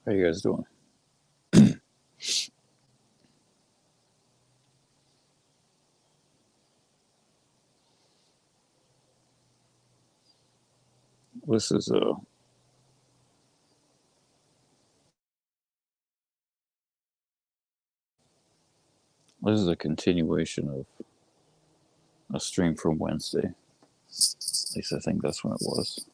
How you guys doing? This is a continuation of a stream from Wednesday. At least I think that's when it was.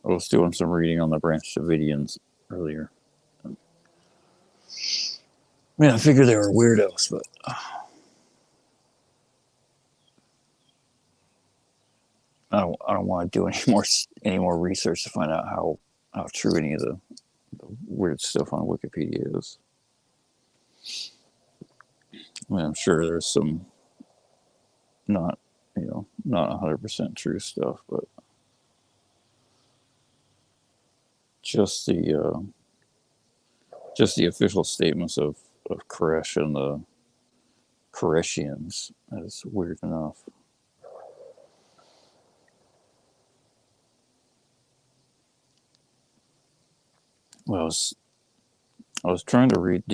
I was doing some reading on the Branch Davidians earlier. I figured they were weirdos, but I don't want to do any more research to find out how true any of the weird stuff on Wikipedia is. I'm sure there's some not 100% true stuff, but just the official statements of Koresh and the Koreshians is weird enough. Well, I was trying to read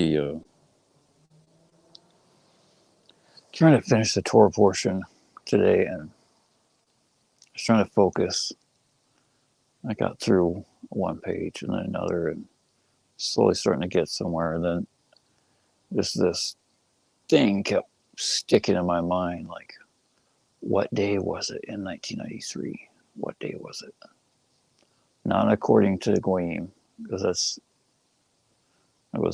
trying to finish the Torah portion today, and I was trying to focus. I got through one page and then another, and slowly starting to get somewhere. And then this thing kept sticking in my mind, like, what day was it in 1993? What day was it? Not according to Goyim, because I'm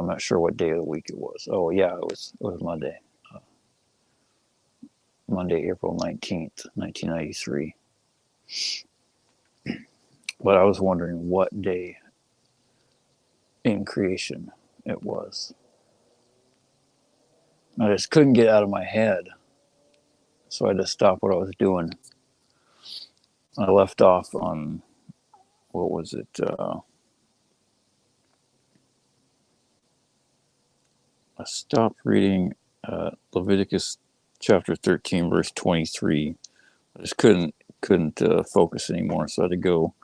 not sure what day of the week it was. Oh yeah, it was Monday. Monday, April 19th, 1993. But I was wondering what day in creation it was. I just couldn't get out of my head, so I had to stop what I was doing. I left off on, what was it? I stopped reading Leviticus chapter 13, verse 23. I just couldn't focus anymore, so I had to go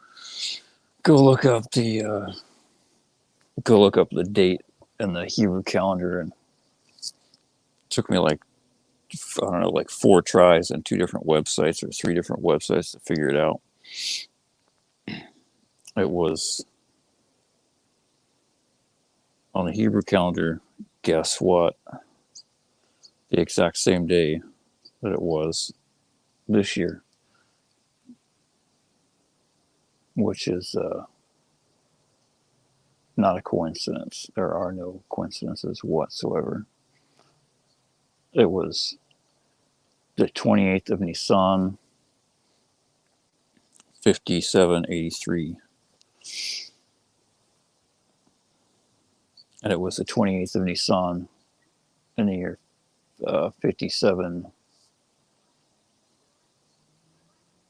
look up the date in the Hebrew calendar, and it took me like 4 tries on 2 different websites or 3 different websites to figure it out. It was on the Hebrew calendar. Guess what? The exact same day that it was this year, which is not a coincidence. There are no coincidences whatsoever. It was the 28th of Nissan, 5783. And it was the 28th of Nissan in the year 57.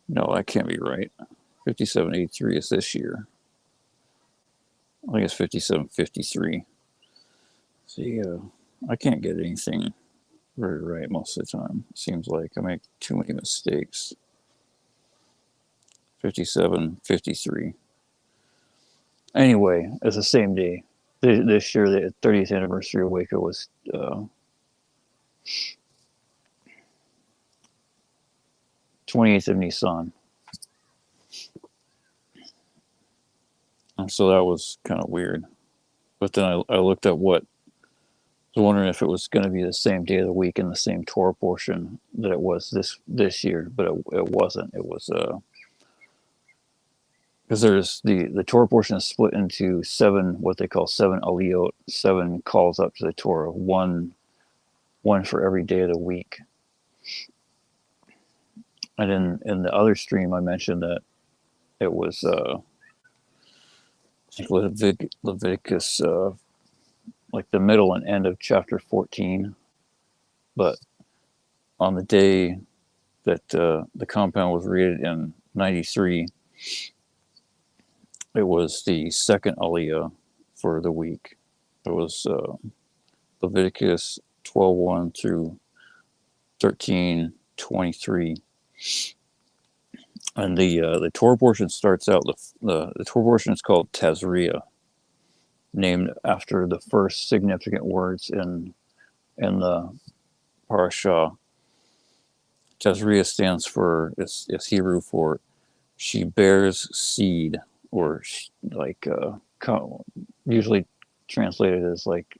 No, that can't be right. 5783 is this year. I think it's 5753. See, I can't get anything very right most of the time. It seems like I make too many mistakes. 5753. Anyway, it's the same day. This year, the 30th anniversary of Waco was 28th of Nissan. And so that was kind of weird. But then I looked at what, I was wondering if it was going to be the same day of the week in the same Torah portion that it was this year, but it wasn't. It was because there's the Torah portion is split into 7, what they call 7 aliyot, 7 calls up to the Torah, one for every day of the week. And in the other stream, I mentioned that it was Leviticus, like the middle and end of chapter 14. But on the day that the compound was read in 93, it was the second aliyah for the week. It was Leviticus 12:1 through 13 23. And the Torah portion starts out, the Torah portion is called Tazria, named after the first significant words in the Parshat. Tazria stands for, is Hebrew for she bears seed, or usually translated as like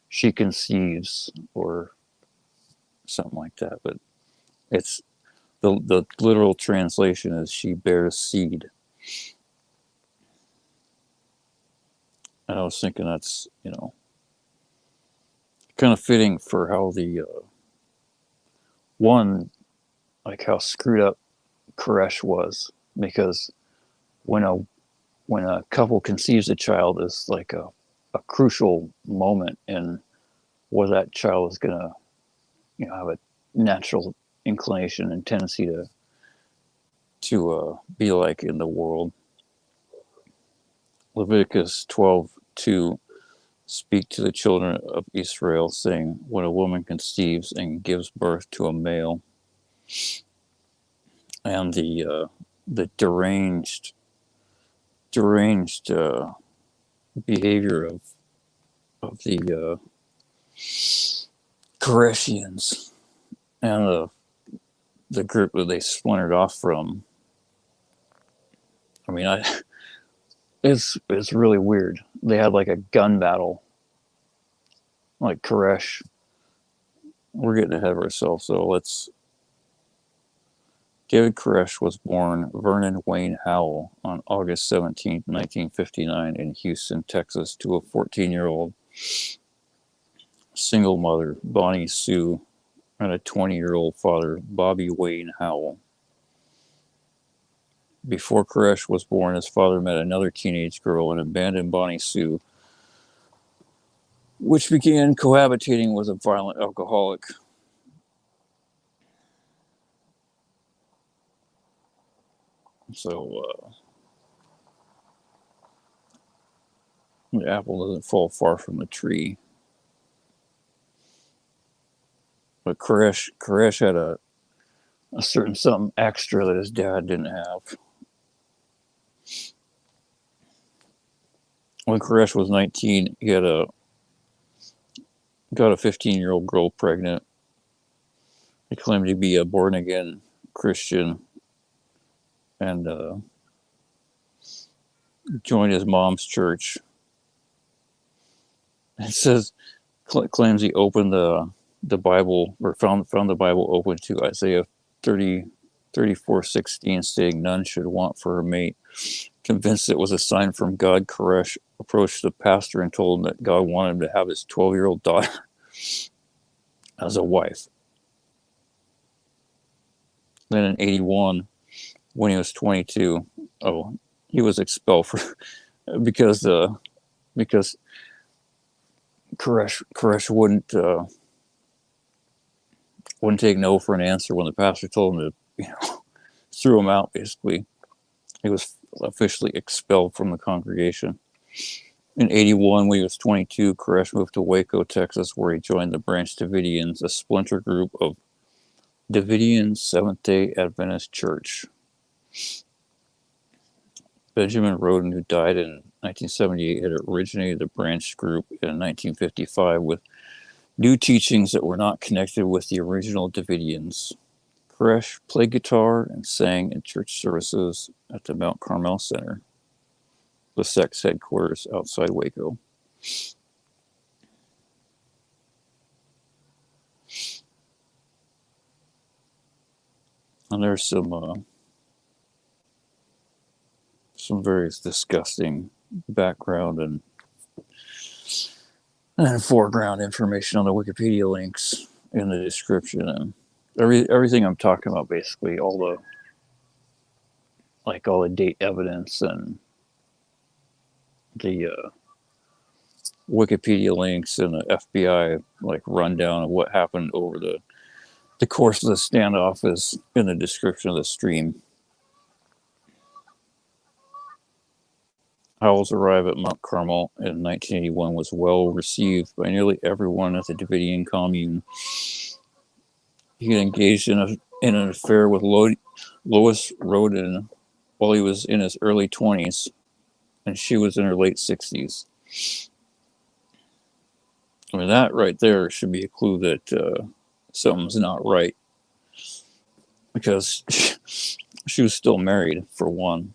she conceives or something like that. But it's the literal translation is she bears seed. And I was thinking that's, kind of fitting for how the like how screwed up Koresh was, because when a couple conceives a child is like a crucial moment in what that child is gonna have a natural inclination and tendency to be like in the world. Leviticus 12:2, speak to the children of Israel, saying, when a woman conceives and gives birth to a male. And the deranged behavior of the Koreshians and the group that they splintered off from. I mean, it's really weird. They had like a gun battle, like Koresh. We're getting ahead of ourselves, so let's. David Koresh was born Vernon Wayne Howell on August 17, 1959 in Houston, Texas, to a 14-year-old single mother, Bonnie Sue, and a 20-year-old father, Bobby Wayne Howell. Before Koresh was born, his father met another teenage girl and abandoned Bonnie Sue, which began cohabitating with a violent alcoholic. So, the apple doesn't fall far from the tree. But Koresh had a certain something extra that his dad didn't have. When Koresh was 19, he got a 15-year-old girl pregnant. He claimed to be a born-again Christian and joined his mom's church. It says, claims he opened the Bible, or found the Bible open to Isaiah 34:16, stating none should want for her mate. Convinced it was a sign from God, Koresh approached the pastor and told him that God wanted him to have his 12-year-old daughter as a wife. Then in 81, when he was 22, he was expelled because Koresh wouldn't take no for an answer when the pastor told him to, threw him out, basically. He was officially expelled from the congregation. In 81, when he was 22, Koresh moved to Waco, Texas, where he joined the Branch Davidians, a splinter group of Davidian Seventh-day Adventist Church. Benjamin Roden, who died in 1978, had originated the Branch group in 1955 with new teachings that were not connected with the original Davidians. Koresh played guitar and sang in church services at the Mount Carmel Center, the sect's headquarters outside Waco. And there's some very disgusting background and foreground information on the Wikipedia links in the description, and everything I'm talking about, basically all the date evidence and the Wikipedia links and the FBI rundown of what happened over the course of the standoff is in the description of the stream. Howell's arrival at Mount Carmel in 1981 was well received by nearly everyone at the Davidian commune. He had engaged in in an affair with Lois Roden while he was in his early 20s, and she was in her late 60s. I mean, that right there should be a clue that something's not right, because she was still married, for one.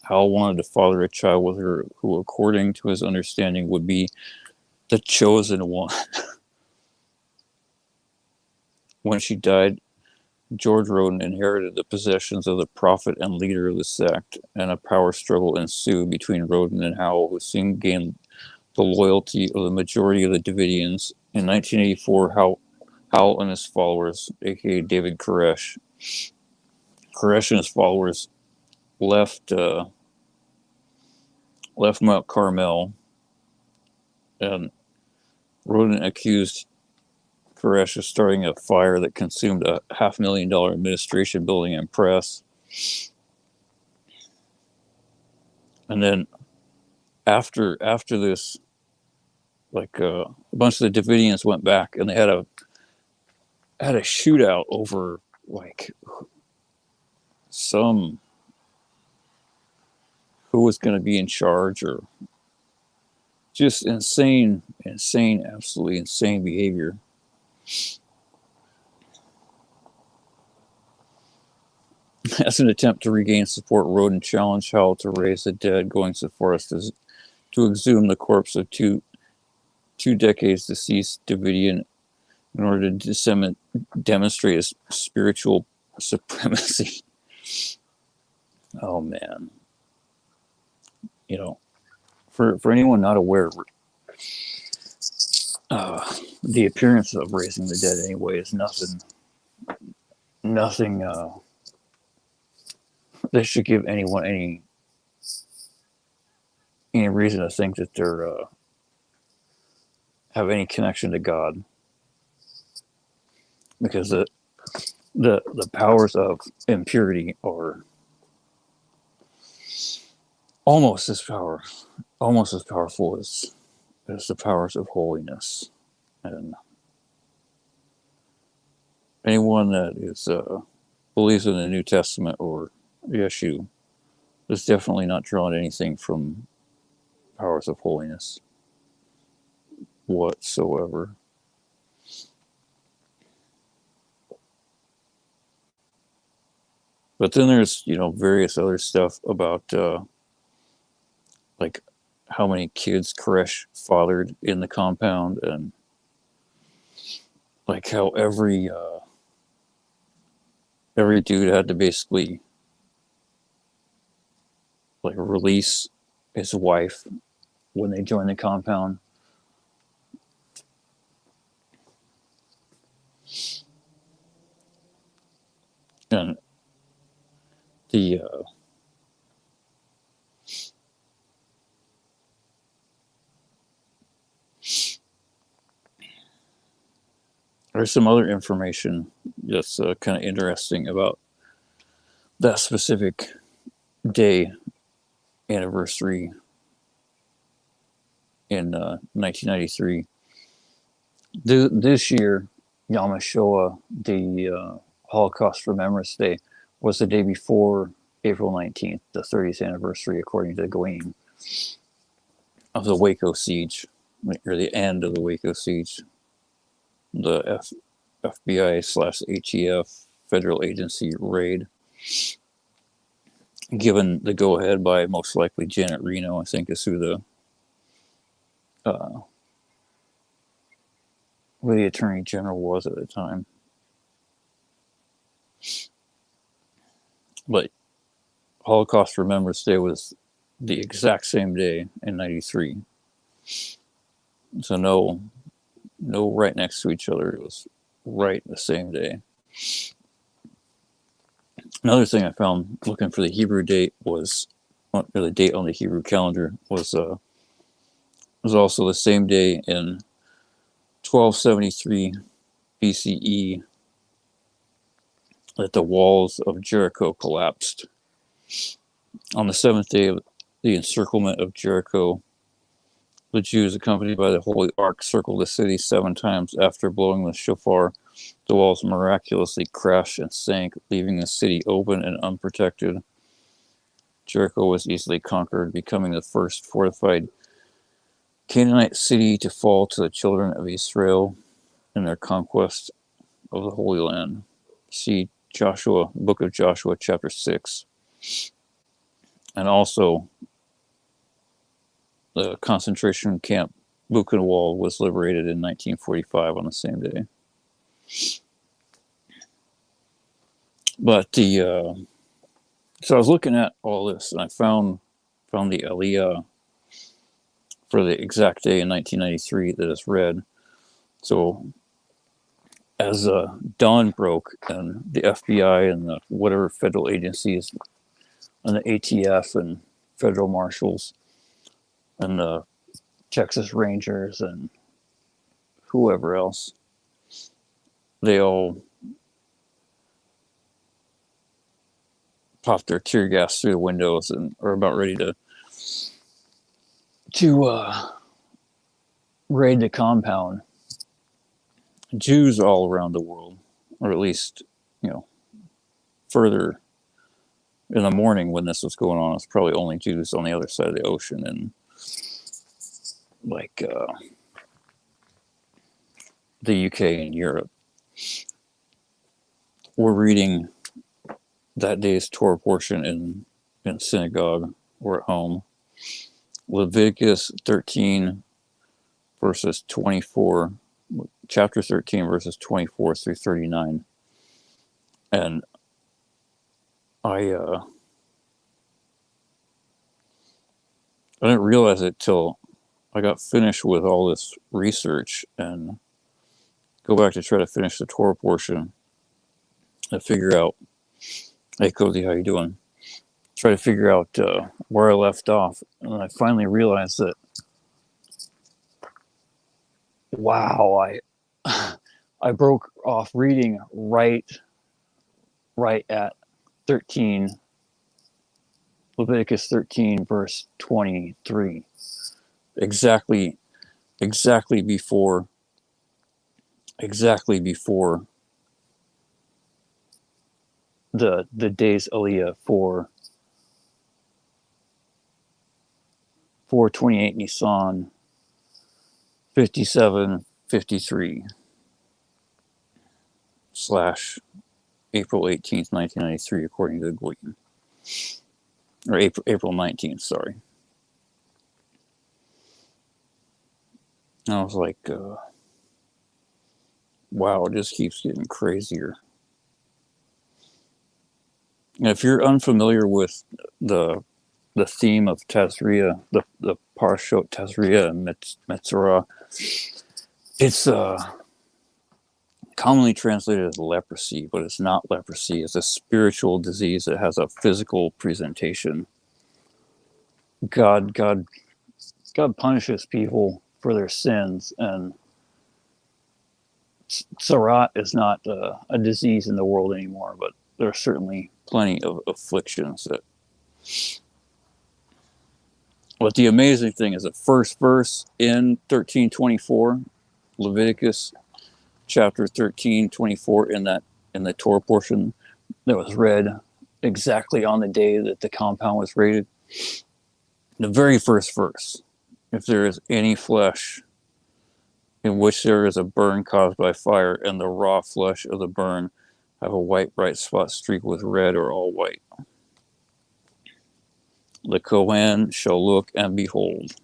Hal wanted to father a child with her who, according to his understanding, would be the chosen one. When she died, George Roden inherited the possessions of the prophet and leader of the sect, and a power struggle ensued between Roden and Howell, who soon gained the loyalty of the majority of the Davidians. In 1984, Howell and his followers, aka David Koresh and his followers, left Mount Carmel, and Roden accused Koresh of starting a fire that consumed a $500,000 administration building and press. And then after this, like a bunch of the Davidians went back and they had a shootout over like some who was going to be in charge, or just insane, absolutely insane behavior. As an attempt to regain support, Roden challenged Howell to raise the dead, going so far as to exhume the corpse of two decades deceased Davidian in order to demonstrate his spiritual supremacy. Oh man. You know, for anyone not aware, the appearance of raising the dead anyway is nothing that should give anyone any reason to think that they're have any connection to God, because the powers of impurity are almost as powerful as the powers of holiness. And anyone that is believes in the New Testament or Yeshu is definitely not drawing anything from powers of holiness whatsoever. But then there's, various other stuff about like how many kids Koresh fathered in the compound, and like how every dude had to basically like release his wife when they joined the compound. And the there's some other information that's kind of interesting about that specific day anniversary in 1993. This year, Yom HaShoah, the Holocaust Remembrance Day, was the day before April 19th, the 30th anniversary, according to the Goyim, of the Waco Siege, or the end of the Waco Siege. The FBI/HEF federal agency raid, given the go-ahead by most likely Janet Reno, I think is who the Attorney General was at the time. But Holocaust Remembrance Day was the exact same day in 93. So no right next to each other. It was right the same day. Another thing I found looking for the Hebrew date was, or the date on the Hebrew calendar was also the same day in 1273 BCE that the walls of Jericho collapsed. On the seventh day of the encirclement of Jericho, the Jews, accompanied by the Holy Ark, circled the city 7 times. After blowing the shofar, The walls miraculously crashed and sank, leaving the city open and unprotected. Jericho was easily conquered, becoming the first fortified Canaanite city to fall to the children of Israel in their conquest of the Holy Land. See Joshua, Book of Joshua, chapter 6. And also, the concentration camp Buchenwald was liberated in 1945 on the same day. But so I was looking at all this, and I found the Aliyah for the exact day in 1993 that is read. So as dawn broke, and the FBI and the whatever federal agencies, and the ATF and federal marshals, and the Texas Rangers and whoever else, they all popped their tear gas through the windows and are about ready to raid the compound. Jews all around the world, or at least, further in the morning when this was going on, it's probably only Jews on the other side of the ocean, and like the UK and Europe. We're reading that day's Torah portion in synagogue or at home. Leviticus 13 verses 24, chapter 13 verses 24 through 39. And I didn't realize it till I got finished with all this research and go back to try to finish the Torah portion and figure out, hey Cozy, how you doing? Try to figure out where I left off. And I finally realized that, wow, I broke off reading right at 13, Leviticus 13 verse 23. Exactly before the days Aliyah for 428 Nissan 5753 / April 18th, 1993, according to the Goyim. Or April 19th, sorry. And I was like, wow, it just keeps getting crazier. And if you're unfamiliar with the theme of Tazria, the Parshat Tazria-Metzora, it's commonly translated as leprosy, but it's not leprosy. It's a spiritual disease that has a physical presentation. God punishes people for their sins, and Tzara'at is not a disease in the world anymore, but there are certainly plenty of afflictions that. But the amazing thing is the first verse in 13:24, Leviticus chapter 13:24, in the Torah portion that was read exactly on the day that the compound was raided. The very first verse: if there is any flesh in which there is a burn caused by fire, and the raw flesh of the burn have a white bright spot streaked with red or all white, the Kohen shall look and behold.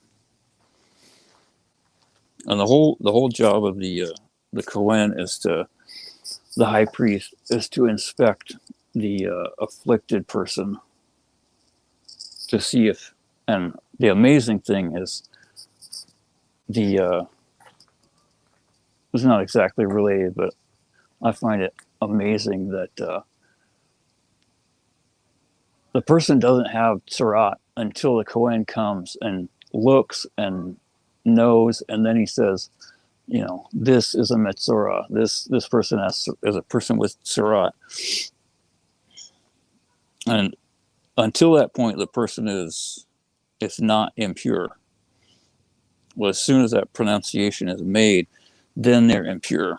And the whole job of the Kohen is the high priest is to inspect the afflicted person to see if, and the amazing thing is it's not exactly related, but I find it amazing that the person doesn't have tzara'at until the Kohen comes and looks and knows, and then he says, this is a Metzora. This person is a person with tzara'at. And until that point, the person is not impure. Well, as soon as that pronunciation is made, then they're impure.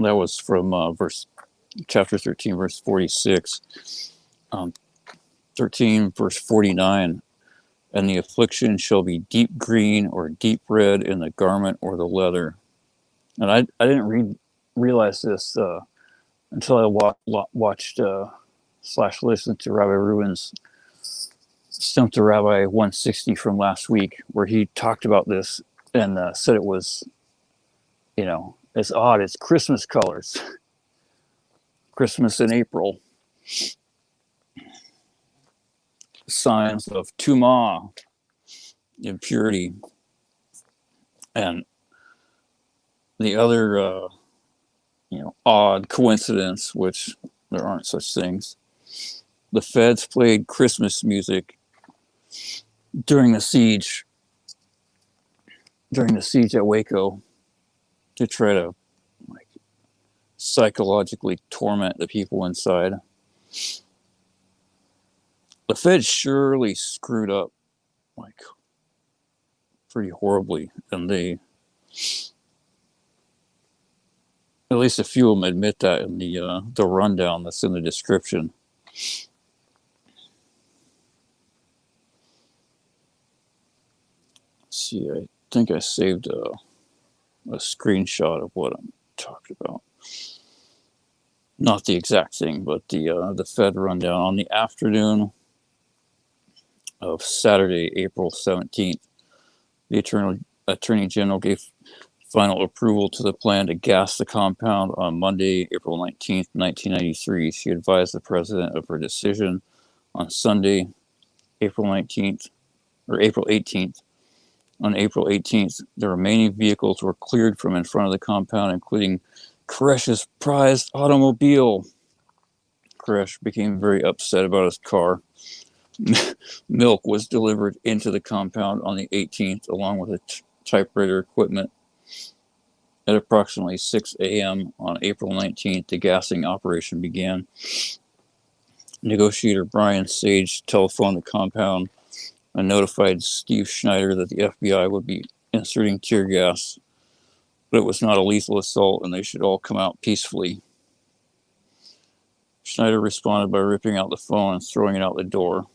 That was from chapter 13, verse 46. 13, verse 49. And the affliction shall be deep green or deep red in the garment or the leather. And I didn't realize this until I watched / listened to Rabbi Ruben's Stump the Rabbi 160 from last week, where he talked about this and said it was, it's odd. It's Christmas colors. Christmas in April. Signs of Tumah, impurity. And the other, odd coincidence, which there aren't such things. The feds played Christmas music during the siege at Waco to try to psychologically torment the people inside. The feds surely screwed up pretty horribly, and they, at least a few of them admit that in the rundown that's in the description. Let's see, I think I saved a screenshot of what I'm talking about. Not the exact thing, but the Fed rundown. On the afternoon of Saturday, April 17th, the Attorney General gave final approval to the plan to gas the compound on Monday, April 19th, 1993. She advised the president of her decision on Sunday, April 18th. On April 18th, the remaining vehicles were cleared from in front of the compound, including Koresh's prized automobile. Koresh became very upset about his car. Milk was delivered into the compound on the 18th, along with typewriter equipment. At approximately 6 a.m. on April 19th, the gassing operation began. Negotiator Brian Sage telephoned the compound and notified Steve Schneider that the FBI would be inserting tear gas, but it was not a lethal assault and they should all come out peacefully. Schneider responded by ripping out the phone and throwing it out the door.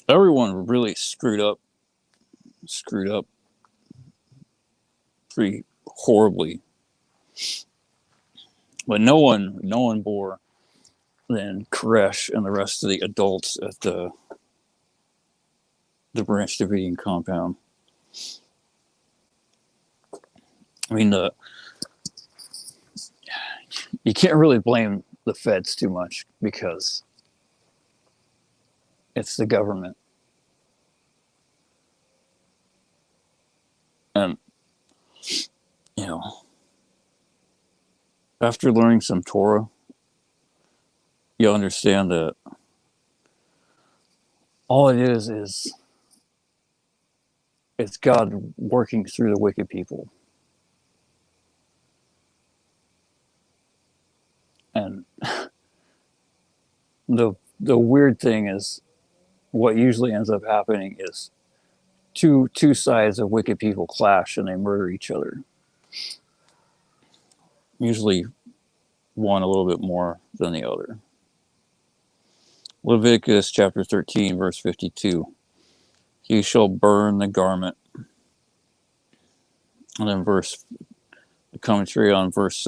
Everyone really screwed up pretty horribly. But no one more than Koresh and the rest of the adults at the Branch Davidian compound. I mean, you can't really blame the feds too much because it's the government. And, after learning some Torah, you'll understand that all it is it's God working through the wicked people. And the weird thing is, what usually ends up happening is two sides of wicked people clash and they murder each other. Usually one a little bit more than the other. Leviticus chapter 13, verse 52. He shall burn the garment. And then the commentary on verse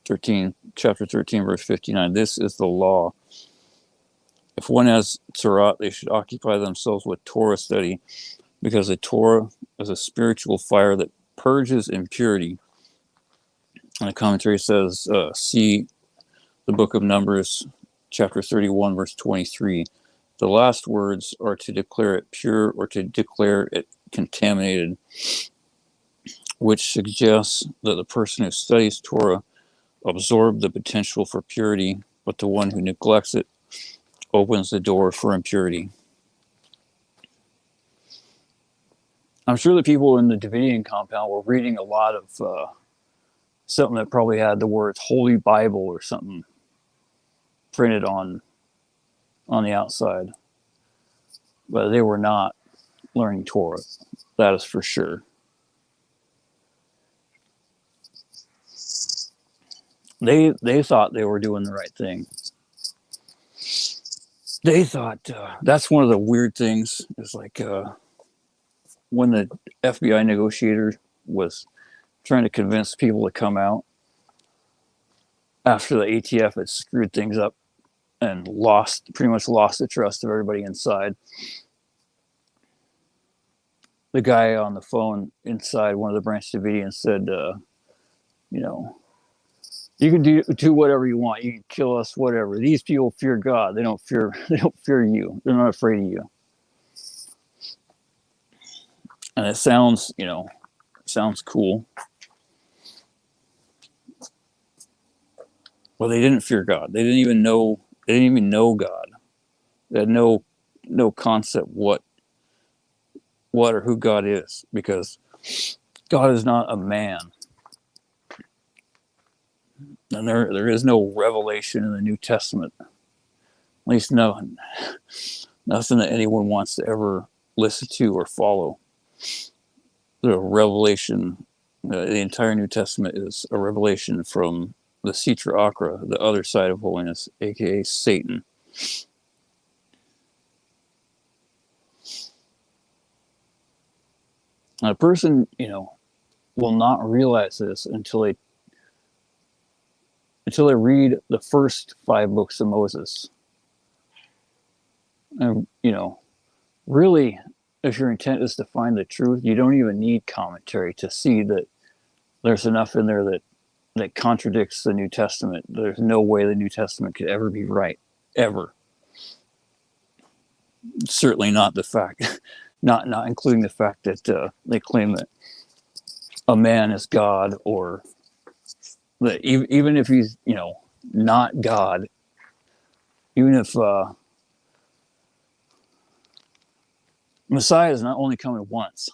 13, chapter 13, verse 59. This is the law. If one has Torah, they should occupy themselves with Torah study, because the Torah is a spiritual fire that purges impurity. And the commentary says, see the book of Numbers, chapter 31, verse 23. The last words are to declare it pure or to declare it contaminated, which suggests that the person who studies Torah absorbs the potential for purity, but the one who neglects it opens the door for impurity. I'm sure the people in the Davidian compound were reading a lot of something that probably had the words Holy Bible or something printed on the outside, but they were not learning Torah. That is for sure. They thought they were doing the right thing. They thought that's one of the weird things is like when the FBI negotiator was trying to convince people to come out after the ATF had screwed things up and pretty much lost the trust of everybody inside. The guy on the phone inside, one of the Branch Davidians, said, you can do whatever you want. You can kill us, whatever. These people fear God. They don't fear you. They're not afraid of you. And it sounds cool. Well, they didn't fear God. They didn't even know God. They had no concept what or who God is, because God is not a man. And there is no revelation in the New Testament. At least nothing that anyone wants to ever listen to or follow. The revelation, the entire New Testament is a revelation from the Tazria-Metzora, the other side of holiness, aka Satan. And a person, will not realize this until they read the first 5 books of Moses. And, really, if your intent is to find the truth, you don't even need commentary to see that there's enough in there that contradicts the New Testament. There's no way the New Testament could ever be right, ever. Certainly not the fact, not including the fact that they claim that a man is God, or that even if he's, not God, even if Messiah is not only coming once.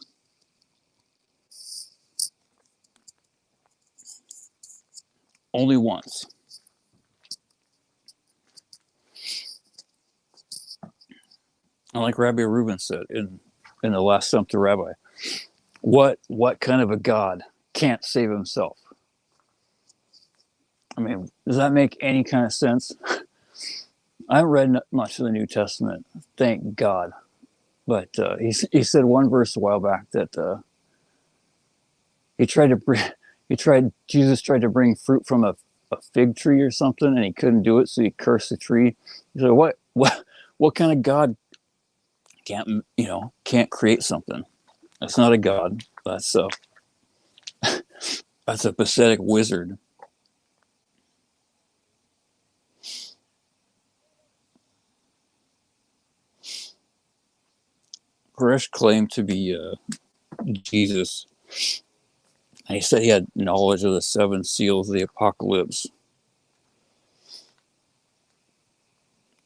Only once. And like Rabbi Reuben said in the last Stump the Rabbi, what kind of a God can't save himself? I mean, does that make any kind of sense? I haven't read much of the New Testament, thank God. But he said one verse a while back that Jesus tried to bring fruit from a fig tree or something, and he couldn't do it, so he cursed the tree. He said, what kind of God can't create something? That's not a God. That's a pathetic wizard. Koresh claimed to be Jesus. And he said he had knowledge of the 7 seals of the apocalypse.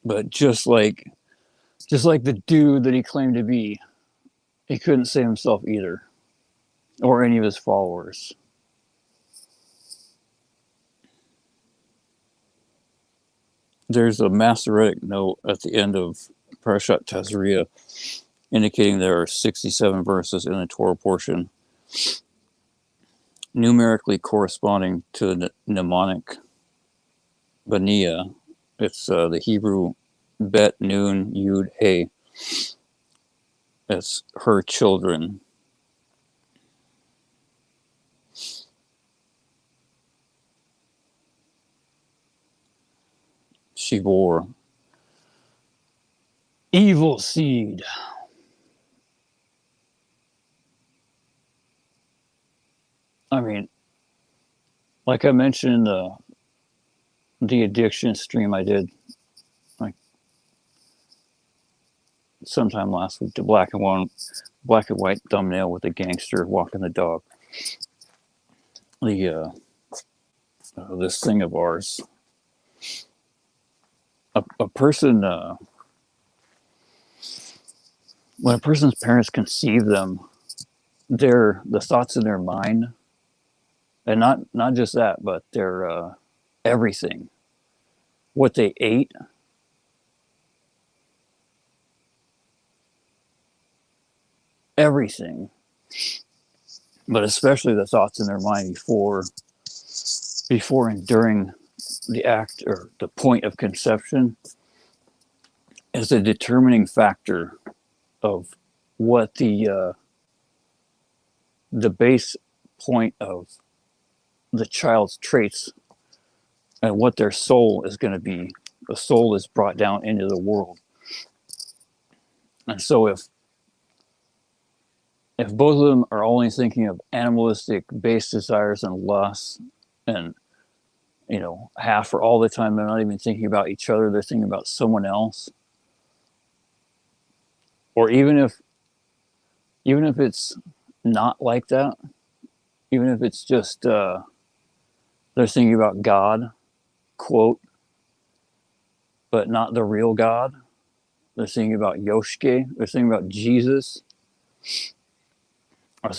But just like the dude that he claimed to be, he couldn't save himself either, or any of his followers. There's a Masoretic note at the end of Parshat Tazria indicating there are 67 verses in the Torah portion, numerically corresponding to the mnemonic Bania. It's the Hebrew Bet Nun Yud Hey. It's her children. She bore evil seed. I mean, like I mentioned in the addiction stream I did like sometime last week, the black and white thumbnail with a gangster walking the dog. This thing of ours, a person, when a person's parents conceive them, the thoughts in their mind, and not just that, but their everything, what they ate, everything, but especially the thoughts in their mind before and during the act or the point of conception, is a determining factor of what the base point of the child's traits and what their soul is going to be. The soul is brought down into the world. And so if both of them are only thinking of animalistic base desires and lusts, and half or all the time they're not even thinking about each other, they're thinking about someone else, or even if it's not like that, even if it's just they're thinking about God, quote, but not the real God. They're thinking about Yoshke. They're thinking about Jesus. Or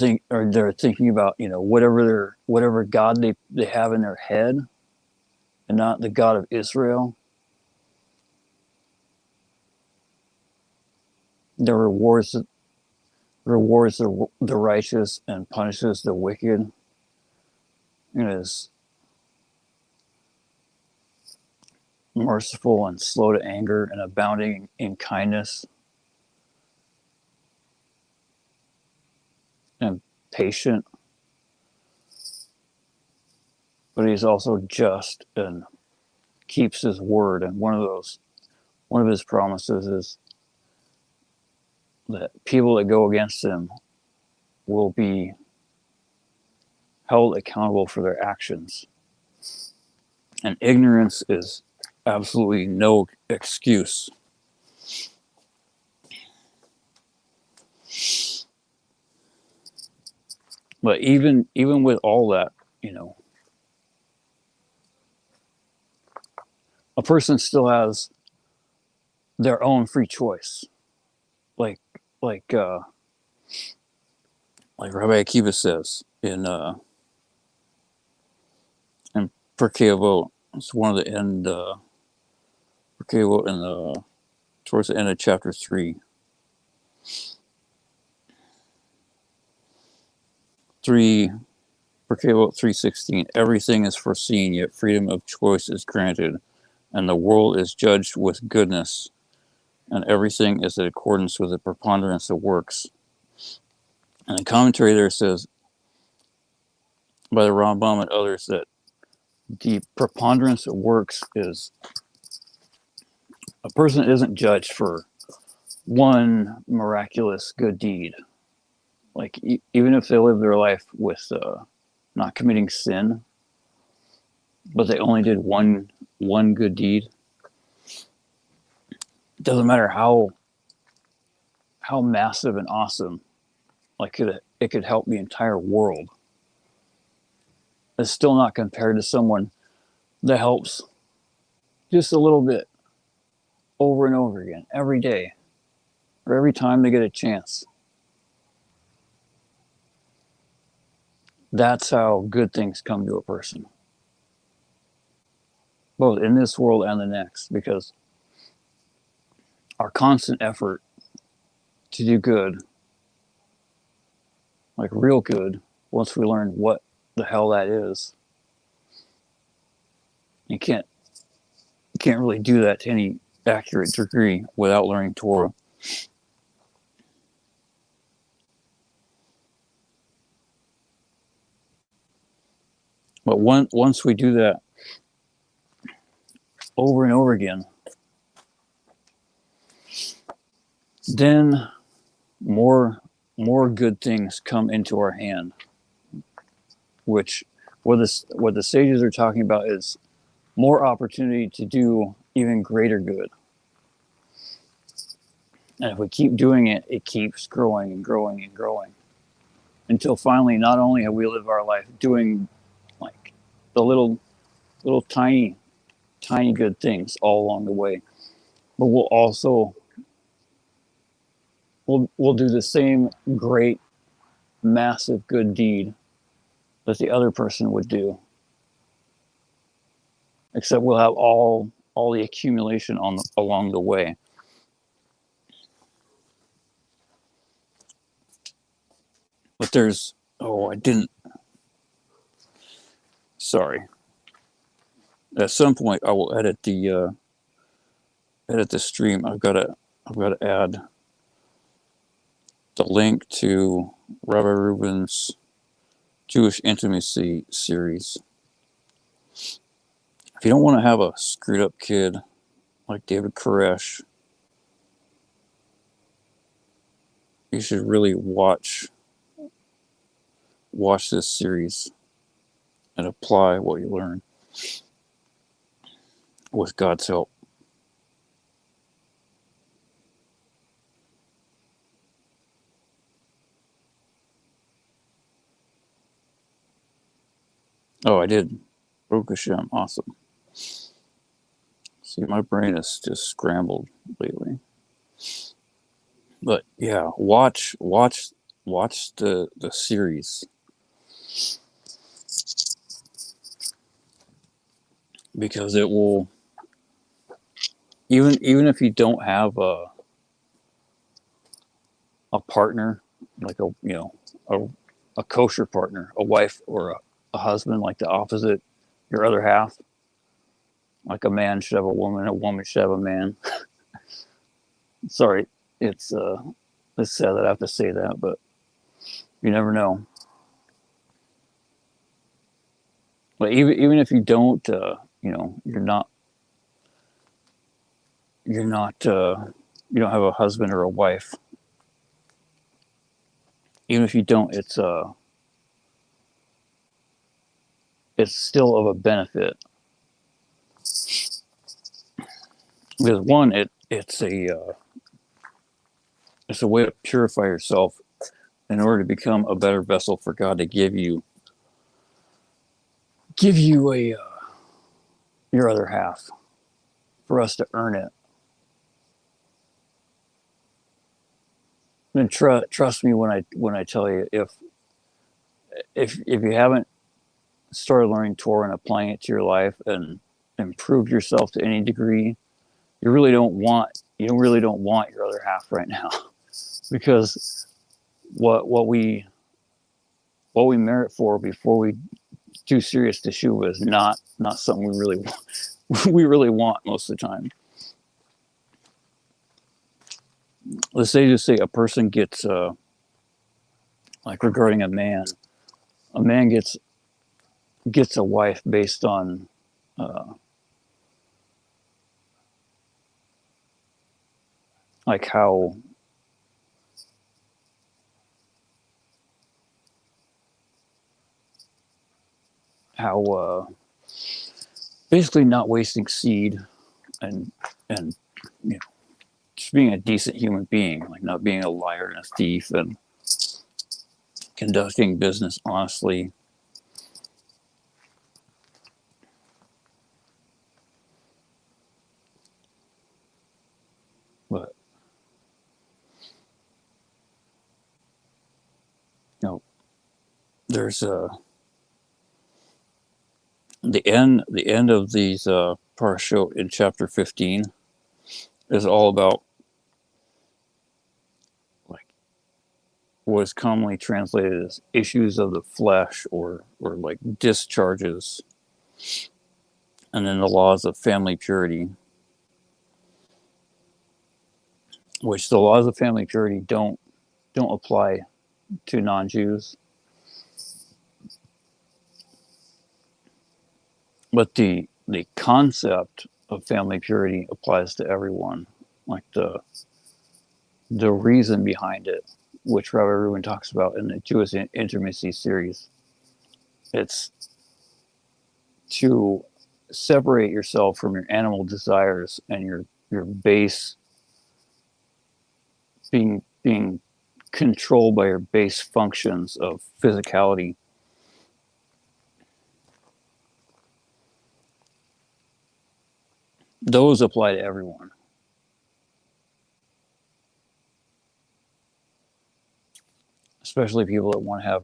they're thinking about whatever God they have in their head, and not the God of Israel. That rewards the righteous and punishes the wicked. It is merciful and slow to anger and abounding in kindness and patient. But he's also just and keeps his word. And one of his promises is that people that go against him will be held accountable for their actions. And ignorance is absolutely no excuse. But even with all that, a person still has their own free choice. Like Rabbi Akiva says in Pirkei Avot. It's one of the end Pirkei Avot in towards the end of chapter 3. 3 Pirkei Avot 3:16. Everything is foreseen, yet freedom of choice is granted, and the world is judged with goodness, and everything is in accordance with the preponderance of works. And the commentary there says, by the Rambam and others, that the preponderance of works is a person isn't judged for one miraculous good deed. Like even if they live their life with not committing sin, but they only did one good deed, it doesn't matter how massive and awesome, like it could help the entire world. It's still not compared to someone that helps just a little bit over and over again, every day, or every time they get a chance. That's how good things come to a person, both in this world and the next, because our constant effort to do good, like real good, once we learn what the hell that is, you can't really do that to any accurate degree without learning Torah. But once we do that over and over again, then more good things come into our hand. Which what the sages are talking about is more opportunity to do even greater good. And if we keep doing it, it keeps growing and growing and growing, until finally, not only have we lived our life doing like the little tiny good things all along the way, but we'll also we'll do the same great massive good deed that the other person would do, except we'll have all the accumulation along the way. But there's, oh, I didn't, sorry. At some point, I will edit the stream. I've got to add the link to Rabbi Reuben's Jewish Intimacy series. If you don't want to have a screwed up kid like David Koresh, you should really watch this series and apply what you learn with God's help. Oh, I did. Baruch Hashem. Awesome. See, my brain is just scrambled lately. But yeah, watch the series. Because it will, even if you don't have a partner, like a kosher partner, a wife or a husband, like the opposite, your other half, like a man should have a woman should have a man. Sorry, it's sad that I have to say that, but you never know. But even if you don't, you don't have a husband or a wife. Even if you don't, it's still of a benefit. Because one, it's a way to purify yourself in order to become a better vessel for God to give you a your other half, for us to earn it. And trust me when I tell you, if you haven't started learning Torah and applying it to your life and improved yourself to any degree, you really don't want your other half right now. Because what we merit for before we do serious teshuvah is not something we really want most of the time. Let's say a person gets like regarding a man gets a wife based on like how basically not wasting seed and just being a decent human being, like not being a liar and a thief and conducting business honestly. But there's the end of these Parshat in chapter 15 is all about like what is commonly translated as issues of the flesh or like discharges, and then the laws of family purity, which the laws of family purity don't apply to non-Jews. But the concept of family purity applies to everyone. Like the reason behind it, which Rabbi Reuben talks about in the Jewish Intimacy series, it's to separate yourself from your animal desires and your base being controlled by your base functions of physicality. Those apply to everyone. Especially people that want to have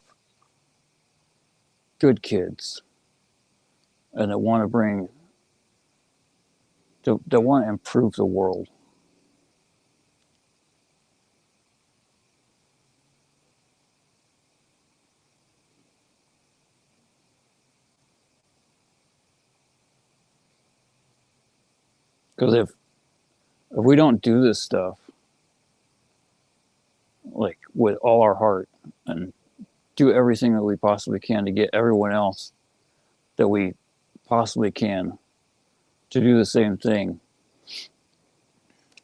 good kids and that want to improve the world. Because if we don't do this stuff like with all our heart and do everything that we possibly can to get everyone else that we possibly can to do the same thing,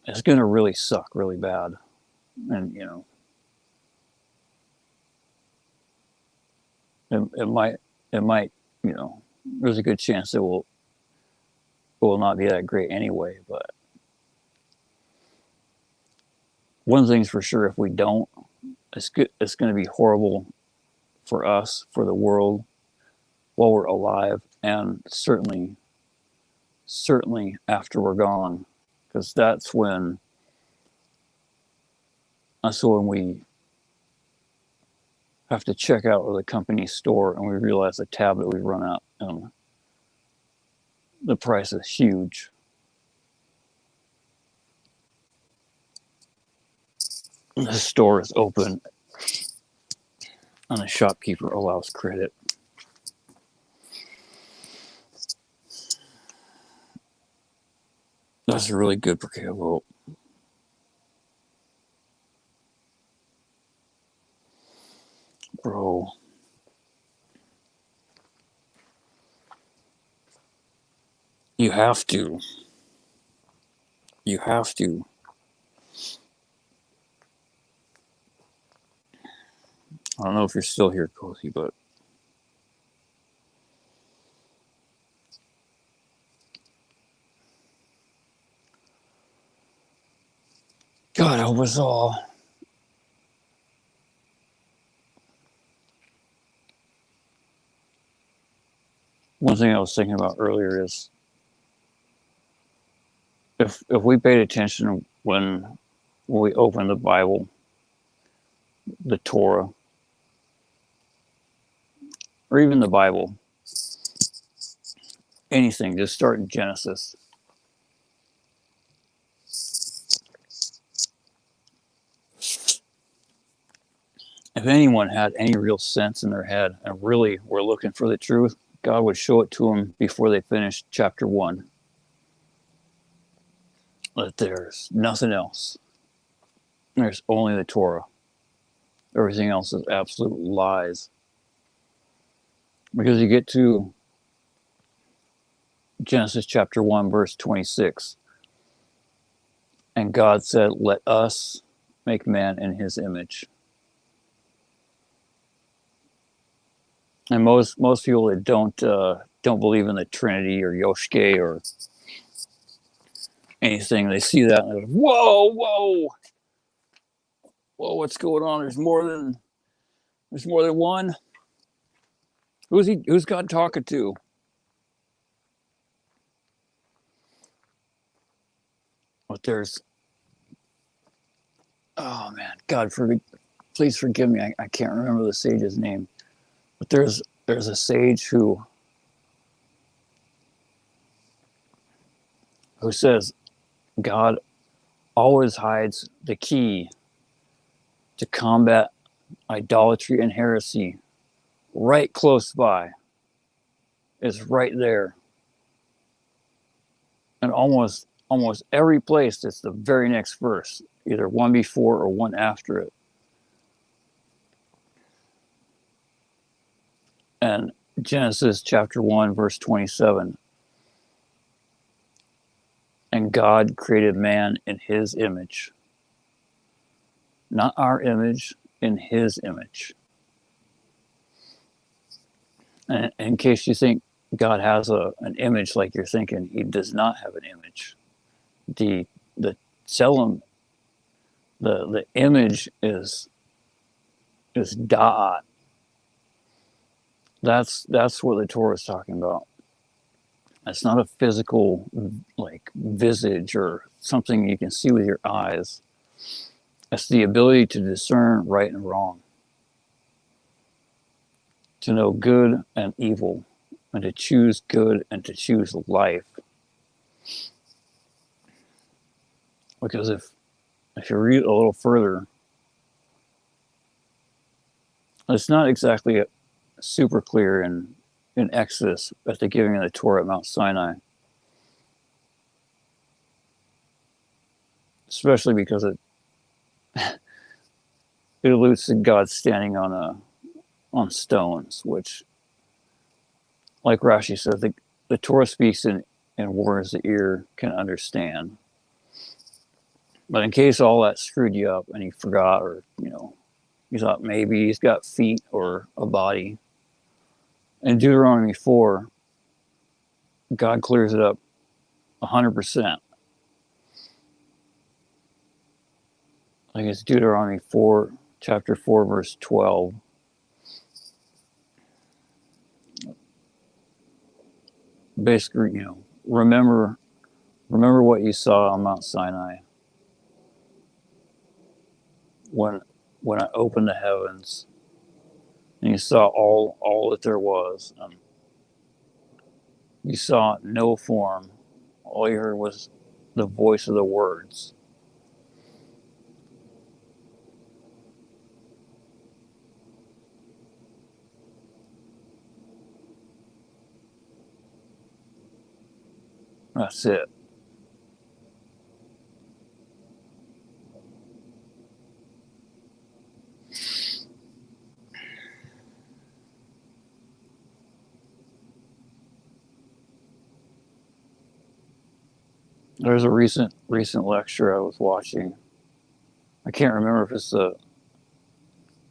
it's going to really suck really bad. And, you know, it might, you know, there's a good chance it will not be that great anyway. But one thing's for sure, if we don't, it's going to be horrible for us, for the world, while we're alive, and certainly after we're gone, because that's when we have to check out of the company store and we realize the tablet we've run out and the price is huge. The store is open and the shopkeeper allows credit. That's a really good Briquet vote. Bro. You have to. You have to. I don't know if you're still here, Cozy, but God help us all. One thing I was thinking about earlier is if we paid attention when we opened the Bible, the Torah, or even the Bible, anything, just start in Genesis. If anyone had any real sense in their head and really were looking for the truth, God would show it to them before they finished chapter 1. That there's nothing else. There's only the Torah. Everything else is absolute lies. Because you get to Genesis chapter 1, verse 26. And God said, "Let us make man in his image." And most people that don't believe in the Trinity or Yoshke or anything, they see that and they're like, whoa, what's going on? There's more than one. Who's God talking to? But there's, oh man, God, please forgive me. I can't remember the sage's name. But there's a sage who says God always hides the key to combat idolatry and heresy right close by. It's right there. And almost every place it's the very next verse, either one before or one after it. And Genesis chapter 1, verse 27. And God created man in his image. Not our image, in his image. And in case you think God has an image like you're thinking, he does not have an image. The Tselem, the image is da'at. That's what the Torah is talking about. It's not a physical like visage or something you can see with your eyes. It's the ability to discern right and wrong, to know good and evil, and to choose good and to choose life. Because if you read a little further, it's not exactly super clear in Exodus at the giving of the Torah at Mount Sinai. especially because it alludes to God standing on stones, which, like Rashi says, the Torah speaks in words the ear can understand. But in case all that screwed you up and you forgot, or you thought maybe he's got feet or a body, in Deuteronomy 4, God clears it up 100%. I think it's Deuteronomy 4, chapter 4, verse 12. Basically, remember what you saw on Mount Sinai when I opened the heavens and you saw all that there was. You saw no form. All you heard was the voice of the words. That's it. There's a recent lecture I was watching. I can't remember if it's the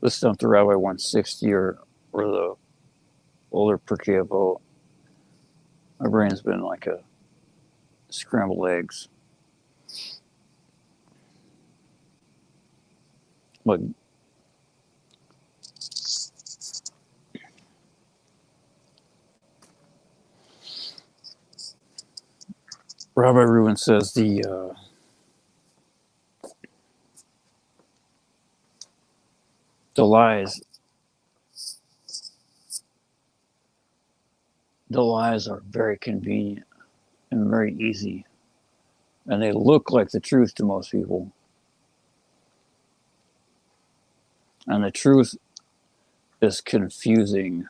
Stump the Rabbi 160 or the older Pirkei Avot. My brain's been like a scrambled eggs. But Rabbi Reuben says the lies are very convenient and very easy, and they look like the truth to most people. And the truth is confusing,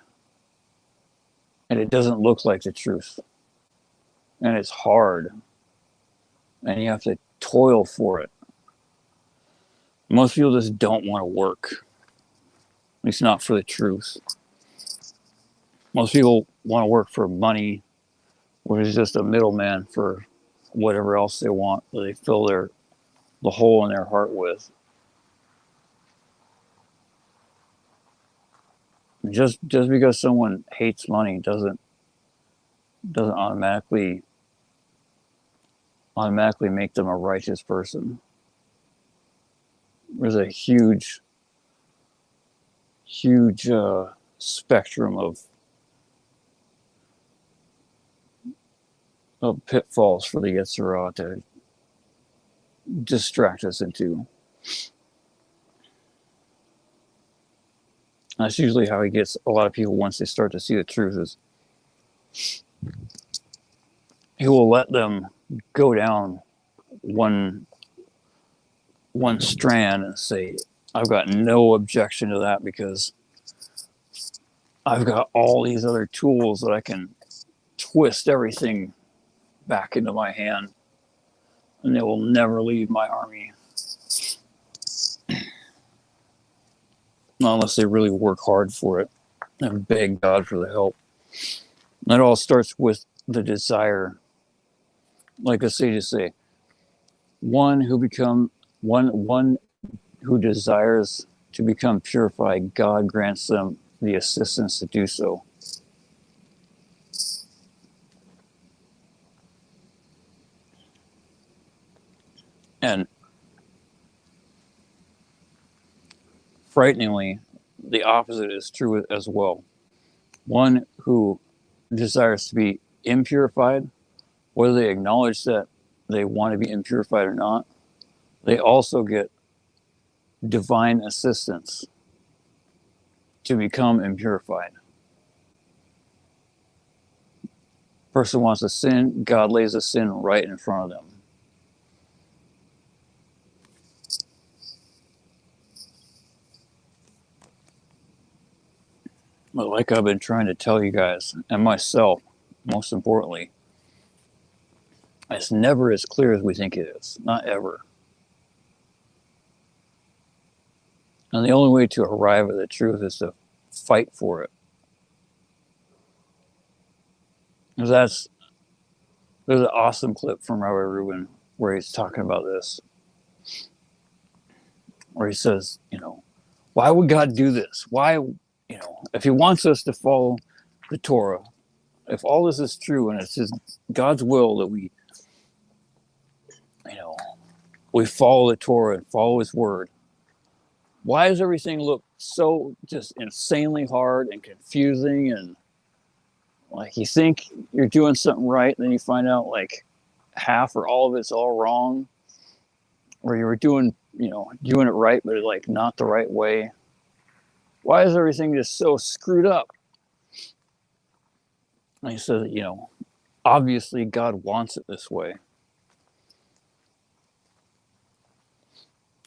and it doesn't look like the truth, and it's hard, and you have to toil for it. Most people just don't want to work, at least not for the truth. Most people want to work for money, which is just a middleman for whatever else they want, that they fill the hole in their heart with. Just because someone hates money doesn't automatically make them a righteous person. There's a huge spectrum of pitfalls for the Yetzirah to distract us into. That's usually how he gets a lot of people once they start to see the truth, is he will let them go down one strand and say, I've got no objection to that because I've got all these other tools that I can twist everything back into my hand, and they will never leave my army. Not unless they really work hard for it and beg God for the help. That all starts with the desire. Like the sages say, one who desires to become purified, God grants them the assistance to do so. And frighteningly, the opposite is true as well. One who desires to be impurified, whether they acknowledge that they want to be impurified or not, they also get divine assistance to become impurified. Person wants to sin, God lays a sin right in front of them. But like I've been trying to tell you guys, and myself, most importantly, it's never as clear as we think it is. Not ever. And the only way to arrive at the truth is to fight for it. There's an awesome clip from Rabbi Rubin where he's talking about this, where he says, why would God do this? Why, if he wants us to follow the Torah, if all this is true and it's God's will that we follow the Torah and follow his word, why does everything look so just insanely hard and confusing, and like you think you're doing something right and then you find out like half or all of it's all wrong, or you were doing it right but like not the right way? Why is everything just so screwed up? And he says, obviously God wants it this way.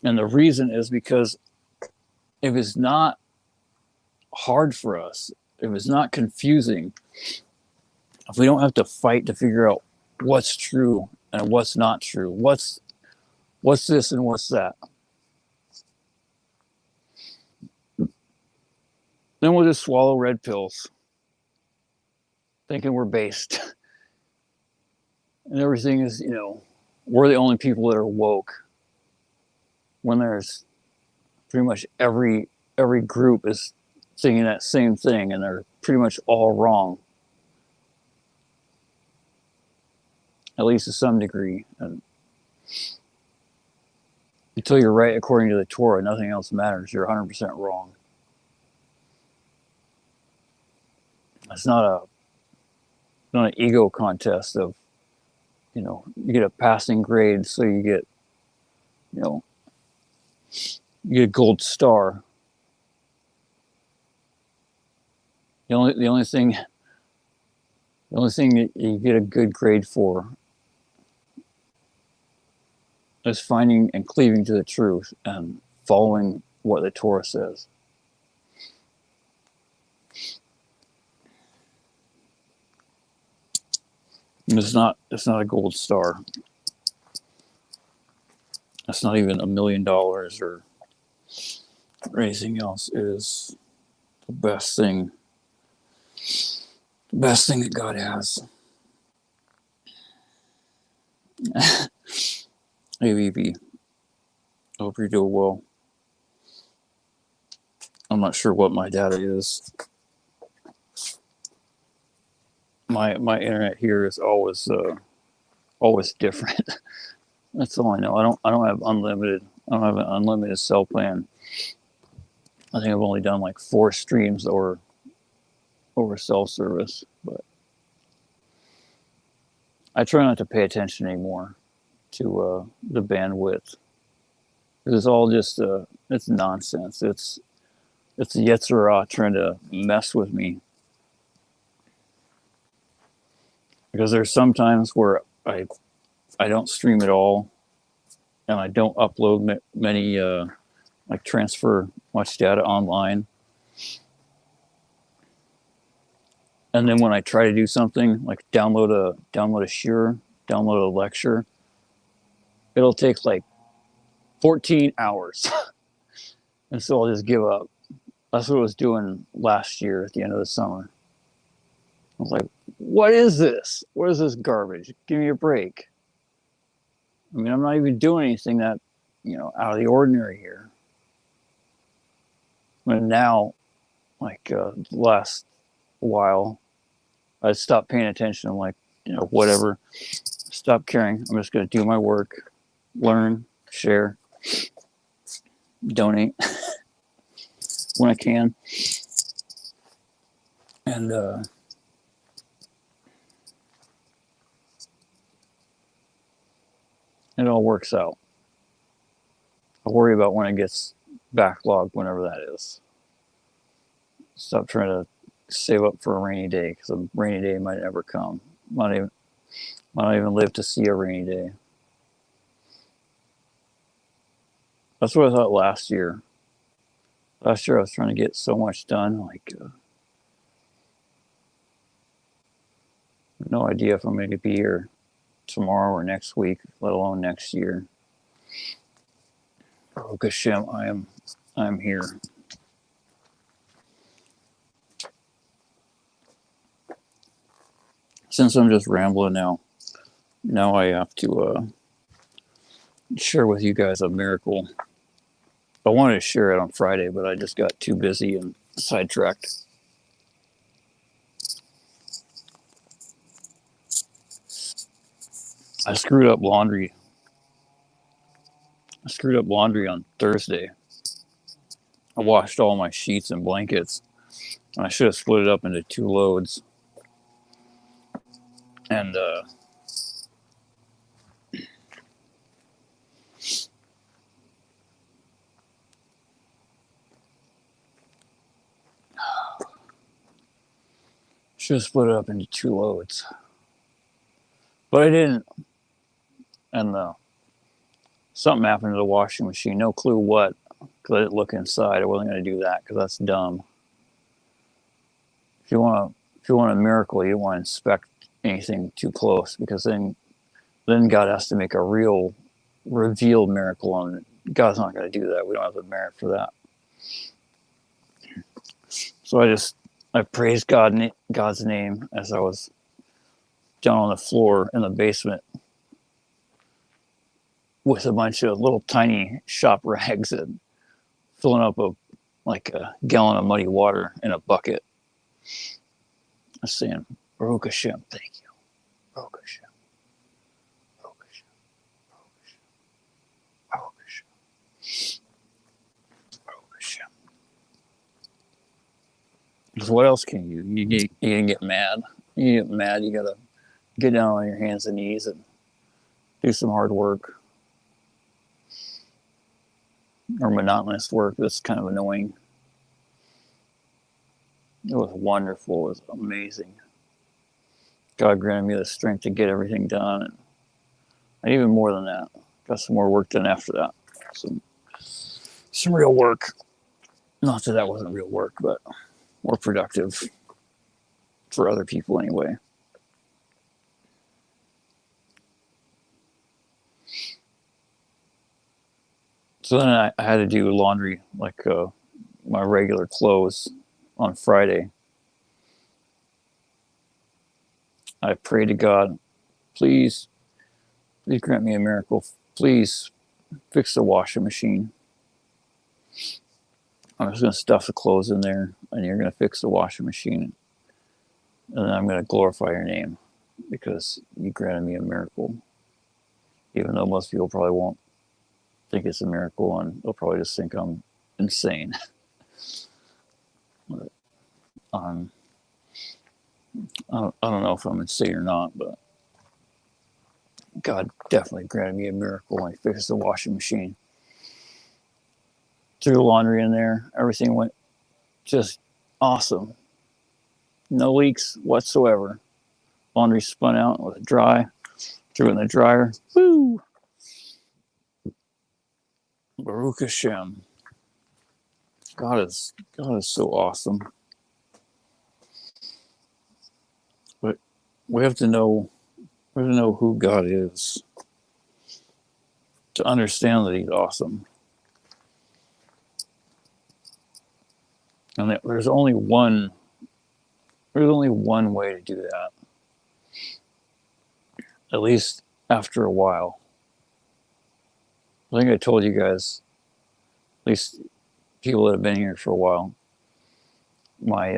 And the reason is because if it's not hard for us, if it's not confusing, if we don't have to fight to figure out what's true and what's not true, what's this and what's that, then we'll just swallow red pills, thinking we're based. And everything is, we're the only people that are woke, when there's pretty much every group is thinking that same thing, and they're pretty much all wrong, at least to some degree. And until you're right according to the Torah, nothing else matters. You're 100% wrong. It's not an ego contest of, you get a passing grade, so you get, you get a gold star. The only thing that you get a good grade for is finding and cleaving to the truth and following what the Torah says. And it's not a gold star. It's not even $1 million or anything else. It is the best thing that God has. Hey, VP. Hope you're doing well. I'm not sure what my data is. My internet here is always different. That's all I know. I don't have unlimited. I don't have an unlimited cell plan. I think I've only done like 4 streams over cell service, but I try not to pay attention anymore to the bandwidth. It's all just it's nonsense. It's Yetzirah trying to mess with me. Because there's some times where I don't stream at all, and I don't upload many like transfer much data online. And then when I try to do something like download a shiur, download a lecture, it'll take like 14 hours. And so I'll just give up. That's what I was doing last year at the end of the summer. I was like, what is this? What is this garbage? Give me a break. I mean, I'm not even doing anything that, out of the ordinary here. But now, like the last while, I stopped paying attention. I'm like, whatever. Stop caring. I'm just going to do my work, learn, share, donate when I can. And it all works out. I'll worry about when it gets backlogged, whenever that is. Stop trying to save up for a rainy day, because a rainy day might never come. Might not even live to see a rainy day. That's what I thought last year. Last year I was trying to get so much done, like no idea if I'm going to be here tomorrow or next week, let alone next year. Baruch Hashem, I'm here. Since I'm just rambling now I have to share with you guys a miracle. I wanted to share it on Friday, but I just got too busy and sidetracked. I screwed up laundry on Thursday. I washed all my sheets and blankets. I should have split it up into 2 loads. And should have split it up into 2 loads. But I didn't. And something happened to the washing machine. No clue what, because I didn't look inside. I wasn't going to do that because that's dumb. If you want a miracle, you don't want to inspect anything too close, because then God has to make a real revealed miracle, and God's not going to do that. We don't have the merit for that. So I praised God's name as I was down on the floor in the basement with a bunch of little tiny shop rags and filling up a gallon of muddy water in a bucket. I was saying, Baruch Hashem, thank you. Baruch Hashem. Baruch Hashem. Baruch Hashem. Baruch Hashem. Because what else can you? You can get mad. You get mad, you gotta get down on your hands and knees and do some hard work. Or monotonous work that's kind of annoying. It was wonderful. It was amazing. God granted me the strength to get everything done, and even more than that. Got some more work done after that. Some real work. Not that wasn't real work, but more productive for other people anyway. So then I had to do laundry, my regular clothes, on Friday. I prayed to God, please grant me a miracle. Please fix the washing machine. I'm just going to stuff the clothes in there, and you're going to fix the washing machine. And then I'm going to glorify your name, because you granted me a miracle. Even though most people probably won't think it's a miracle, and they'll probably just think I'm insane. But, I don't know if I'm insane or not, but God definitely granted me a miracle when He fixed the washing machine. Threw the laundry in there. Everything went just awesome. No leaks whatsoever. Laundry spun out, was dry. Threw it in the dryer. Woo! Baruch Hashem. God is so awesome. But we have to know who God is to understand that He's awesome. And that there's only one way to do that. At least after a while. I think I told you guys, at least people that have been here for a while, my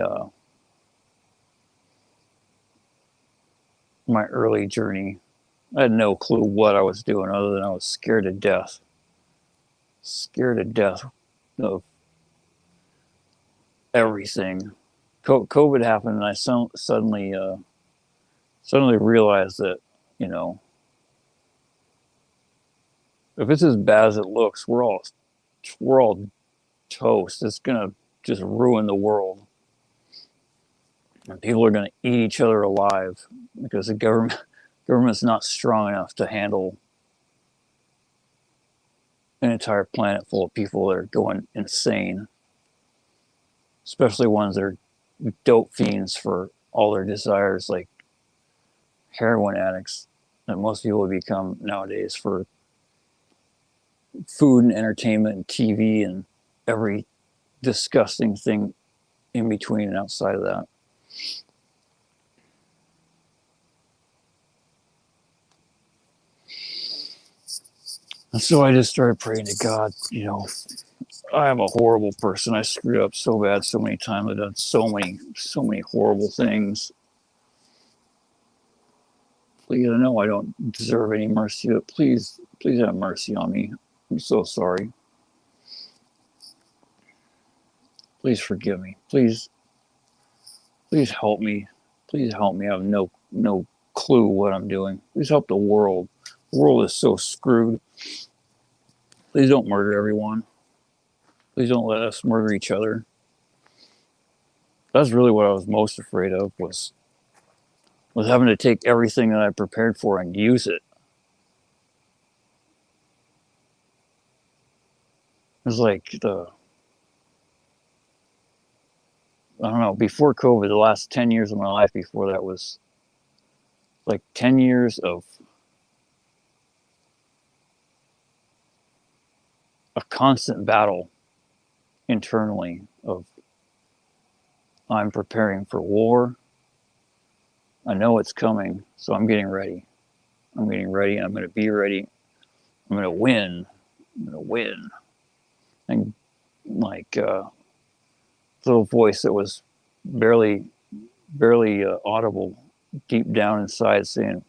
early journey. I had no clue what I was doing other than I was scared to death. Scared to death of everything. COVID happened, and I suddenly realized that, if it's as bad as it looks, we're all toast. It's gonna just ruin the world, and people are gonna eat each other alive because the government's not strong enough to handle an entire planet full of people that are going insane, especially ones that are dope fiends for all their desires, like heroin addicts that most people become nowadays for food and entertainment and TV and every disgusting thing in between and outside of that. And so I just started praying to God, I am a horrible person. I screwed up so bad so many times. I've done so many horrible things. Please, I know I don't deserve any mercy, but please have mercy on me. I'm so sorry. Please forgive me. Please help me. Please help me. I have no clue what I'm doing. Please help the world. The world is so screwed. Please don't murder everyone. Please don't let us murder each other. That's really what I was most afraid of, was having to take everything that I prepared for and use it. It was like I don't know, before COVID, the last 10 years of my life before that was like 10 years of a constant battle internally of, I'm preparing for war. I know it's coming, so I'm getting ready. I'm getting ready, and I'm going to be ready. I'm going to win. I'm going to win. And like little voice that was barely audible deep down inside saying,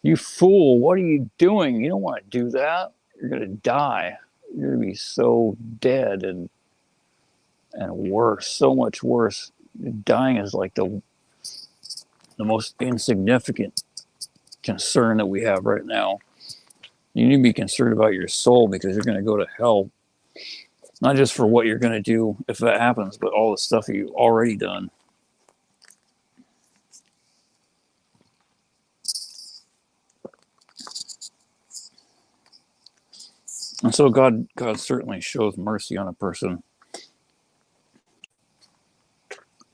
"You fool, what are you doing? You don't want to do that. You're going to die. You're going to be so dead and worse, so much worse. Dying is like the most insignificant concern that we have right now. You need to be concerned about your soul, because you're going to go to hell, not just for what you're going to do if that happens, but all the stuff that you've already done." And so God certainly shows mercy on a person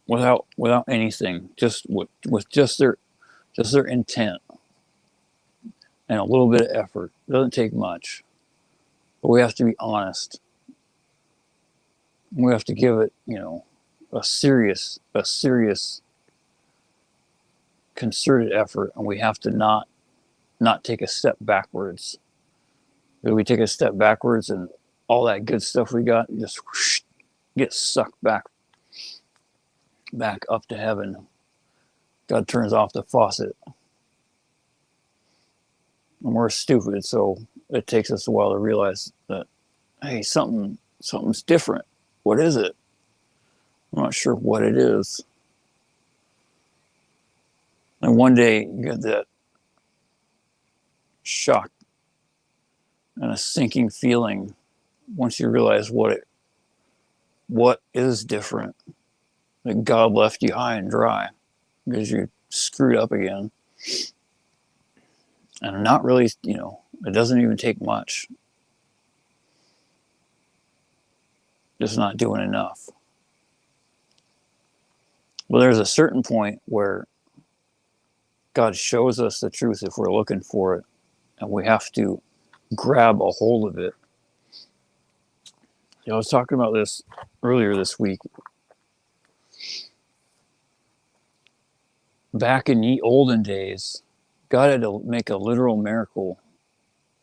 without anything, just with just their intent and a little bit of effort. It doesn't take much, but we have to be honest. We have to give it, a serious concerted effort, and we have to not take a step backwards. If we take a step backwards, and all that good stuff we got just gets sucked back up to heaven. God turns off the faucet. And we're stupid, so it takes us a while to realize that, hey, something's different. What is it? I'm not sure what it is. And one day you get that shock and a sinking feeling once you realize what is different. That God left you high and dry because you screwed up again. And not really, it doesn't even take much. Just not doing enough. Well, there's a certain point where God shows us the truth if we're looking for it, and we have to grab a hold of it. I was talking about this earlier this week. Back in the olden days, God had to make a literal miracle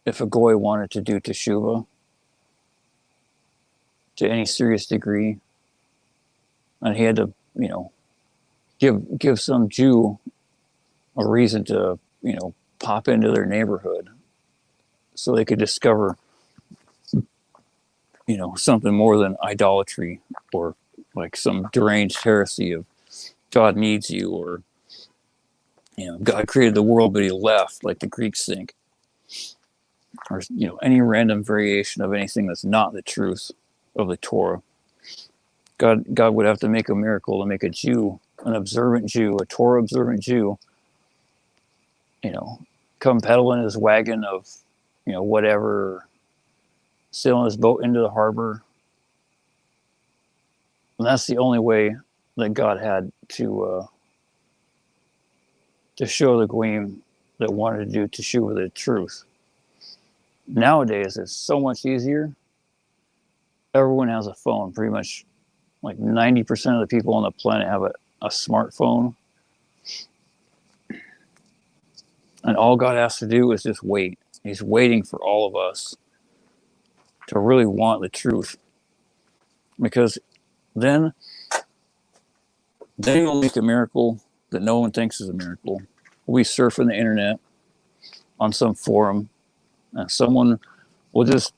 if a goy wanted to do teshuvah to any serious degree, and he had to, give some Jew a reason to, pop into their neighborhood so they could discover, something more than idolatry, or like some deranged heresy of God needs you, or, God created the world but he left, like the Greeks think, or, any random variation of anything that's not the truth of the Torah. God would have to make a miracle to make a Jew, an observant Jew, a Torah observant Jew, come pedaling his wagon of, whatever, sailing his boat into the harbor. And that's the only way that God had to show the Goyim that wanted to do teshuvah the truth. Nowadays, it's so much easier. everyone has a phone. Pretty much like 90% of the people on the planet have a smartphone. And all God has to do is just wait. He's waiting for all of us to really want the truth. Because then he'll make a miracle that no one thinks is a miracle. We'll be surfing the internet on some forum, and someone will just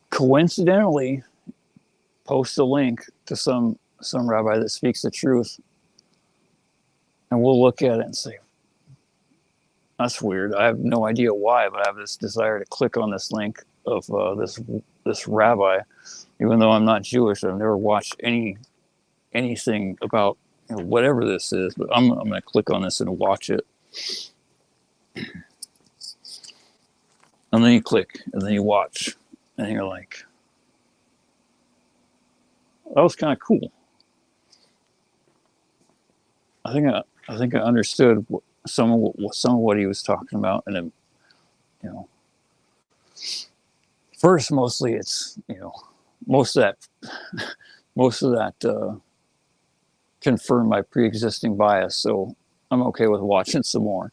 coincidentally post a link to some rabbi that speaks the truth, and we'll look at it and say, that's weird. I have no idea why, but I have this desire to click on this link of this rabbi, even though I'm not Jewish. I've never watched anything about whatever this is, but I'm going to click on this and watch it. And then you click, and then you watch, and you're like, that was kind of cool. I think I understood some of what he was talking about, and then, first mostly it's most of that confirmed my pre-existing bias, so I'm okay with watching some more.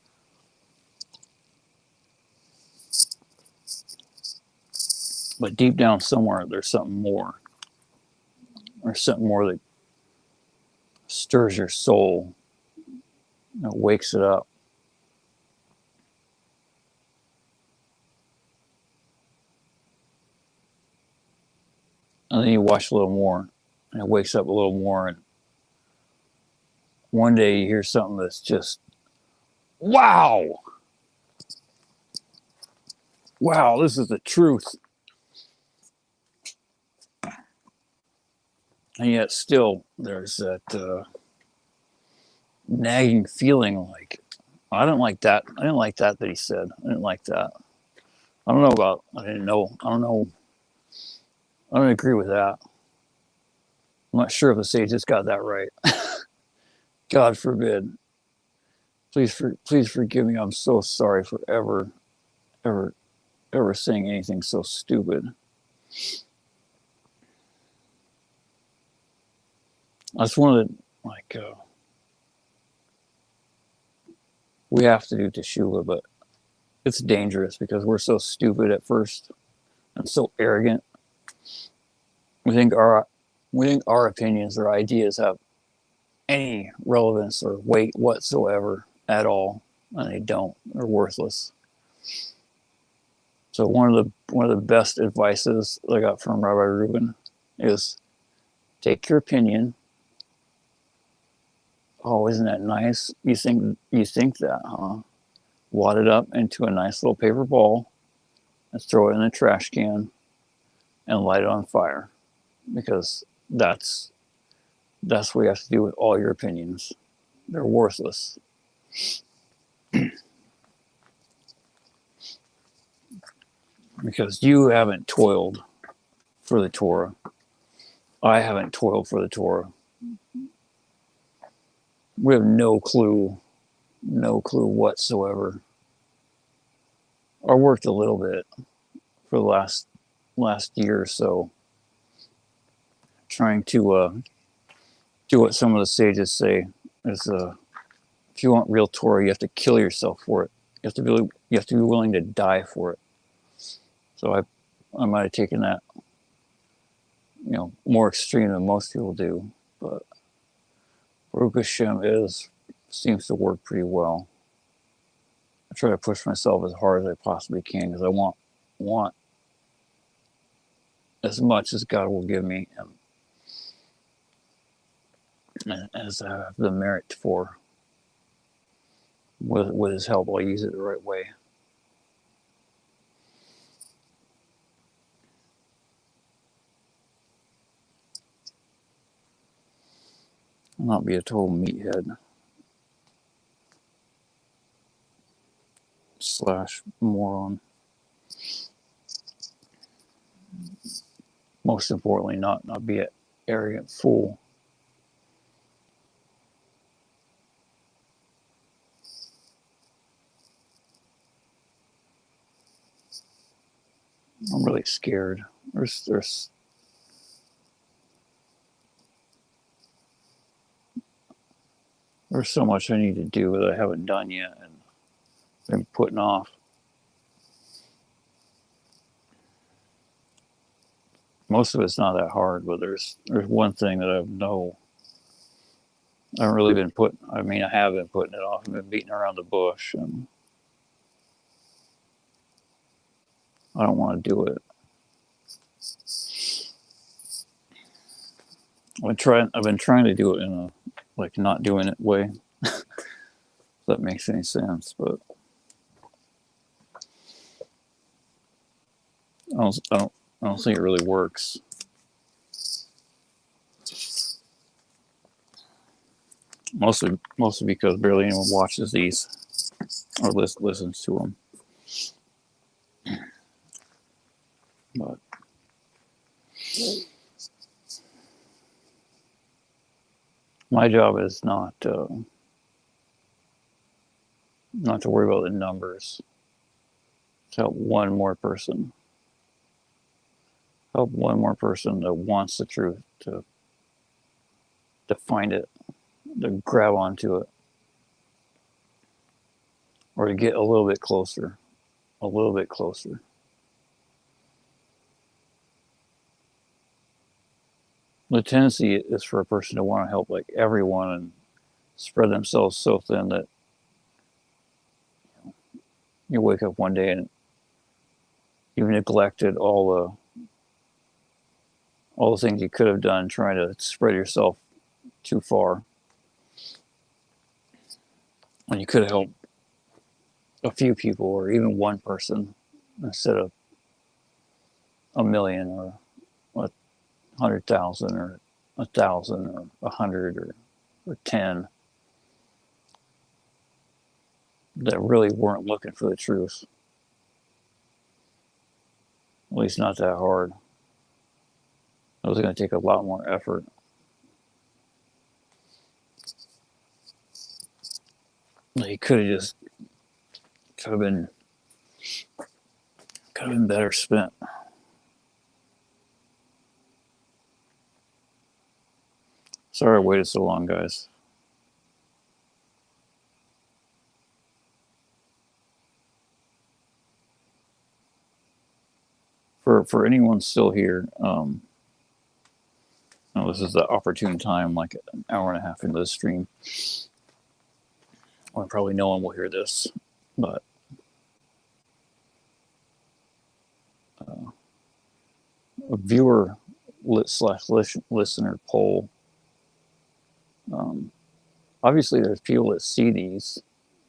But deep down somewhere, there's something more. There's something more that stirs your soul, wakes it up. And then you watch a little more, and it wakes up a little more. And one day you hear something that's just, wow! Wow, this is the truth. And yet still there's that nagging feeling like, I didn't like that. I didn't like that he said. I didn't like that. I don't know. I don't agree with that. I'm not sure if the sages got that right. God forbid. Please forgive me. I'm so sorry for ever saying anything so stupid. That's one of the, we have to do teshuva, but it's dangerous because we're so stupid at first and so arrogant. We think our opinions or ideas have any relevance or weight whatsoever at all, and they don't. They're worthless. So one of the best advices I got from Rabbi Rubin is take your opinion. Oh, isn't that nice? You think that, huh? Wad it up into a nice little paper ball and throw it in the trash can and light it on fire, because that's what you have to do with all your opinions. They're worthless. Because you haven't toiled for the Torah. I haven't toiled for the Torah. We have no clue whatsoever. I worked a little bit for the last year or so, trying to do what some of the sages say is, if you want real Torah, you have to kill yourself for it. You have to be willing to die for it. So I might have taken that, more extreme than most people do, but Baruch Hashem seems to work pretty well. I try to push myself as hard as I possibly can because I want as much as God will give me, and as I have the merit for. With His help, I'll use it the right way. I'll not be a total meathead / moron. Most importantly, not be an arrogant fool. I'm really scared. There's There's so much I need to do that I haven't done yet and been putting off. Most of it's not that hard, but there's one thing that I haven't really been I have been putting it off. I've been beating around the bush, and I don't want to do it. I've been trying to do it in a not doing it way. If that makes any sense, but I don't think it really works. Mostly because barely anyone watches these or listens to them. But my job is not to worry about the numbers. To help one more person. Help one more person that wants the truth to find it, to grab onto it, or to get a little bit closer. A little bit closer. The tendency is for a person to want to help everyone and spread themselves so thin that you wake up one day and you've neglected all the things you could have done trying to spread yourself too far. And you could have helped a few people or even one person instead of a million or 100,000 or 1,000 or 100 or 10 that really weren't looking for the truth. At least not that hard. It was going to take a lot more effort. He could have been better spent. Sorry I waited so long, guys. For anyone still here, this is the opportune time, like an hour and a half into the stream. Well, probably no one will hear this, but a viewer / listener poll. Obviously, there's people that see these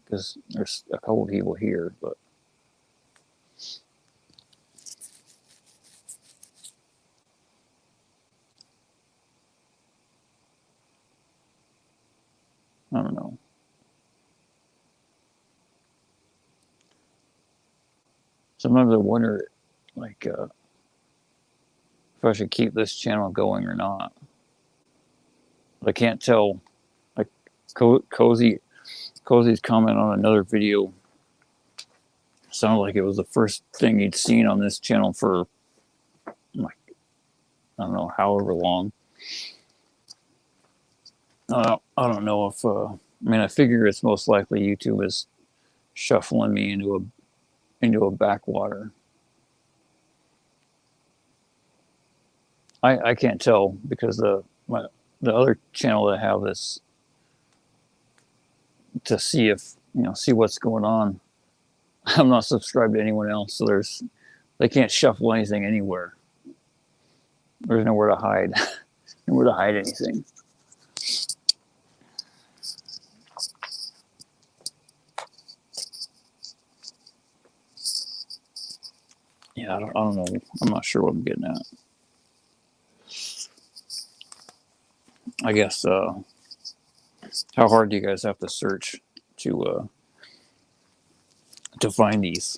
because there's a couple people here, but I don't know. Sometimes I wonder, if I should keep this channel going or not. But I can't tell. Like Cozy's comment on another video sounded like it was the first thing he'd seen on this channel for I don't know, however long. I don't know if I figure it's most likely YouTube is shuffling me into a backwater. I can't tell because the other channel that I have this to see see what's going on. I'm not subscribed to anyone else, so they can't shuffle anything anywhere. There's nowhere to hide. Nowhere to hide anything. Yeah, I don't know. I'm not sure what I'm getting at. I guess how hard do you guys have to search to find these?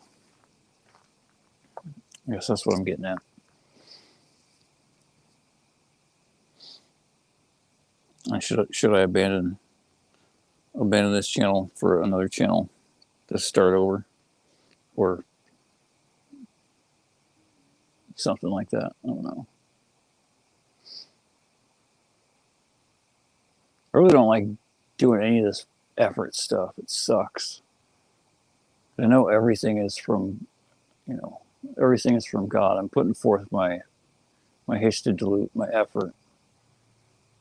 I guess that's what I'm getting at. Should I abandon this channel for another channel to start over, or something like that? I don't know. I really don't like doing any of this effort stuff. It sucks. I know everything is from, everything is from God. I'm putting forth my hishtadlut, my effort.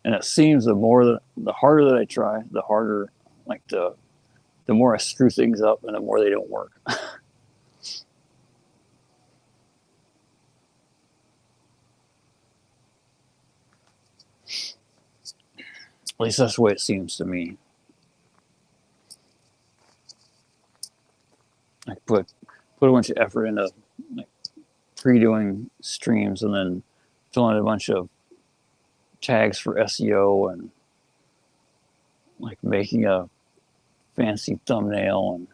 And it seems the harder that I try, the harder, like the more I screw things up and the more they don't work. At least that's the way it seems to me. I put a bunch of effort into like pre-doing streams and then filling a bunch of tags for SEO and like making a fancy thumbnail and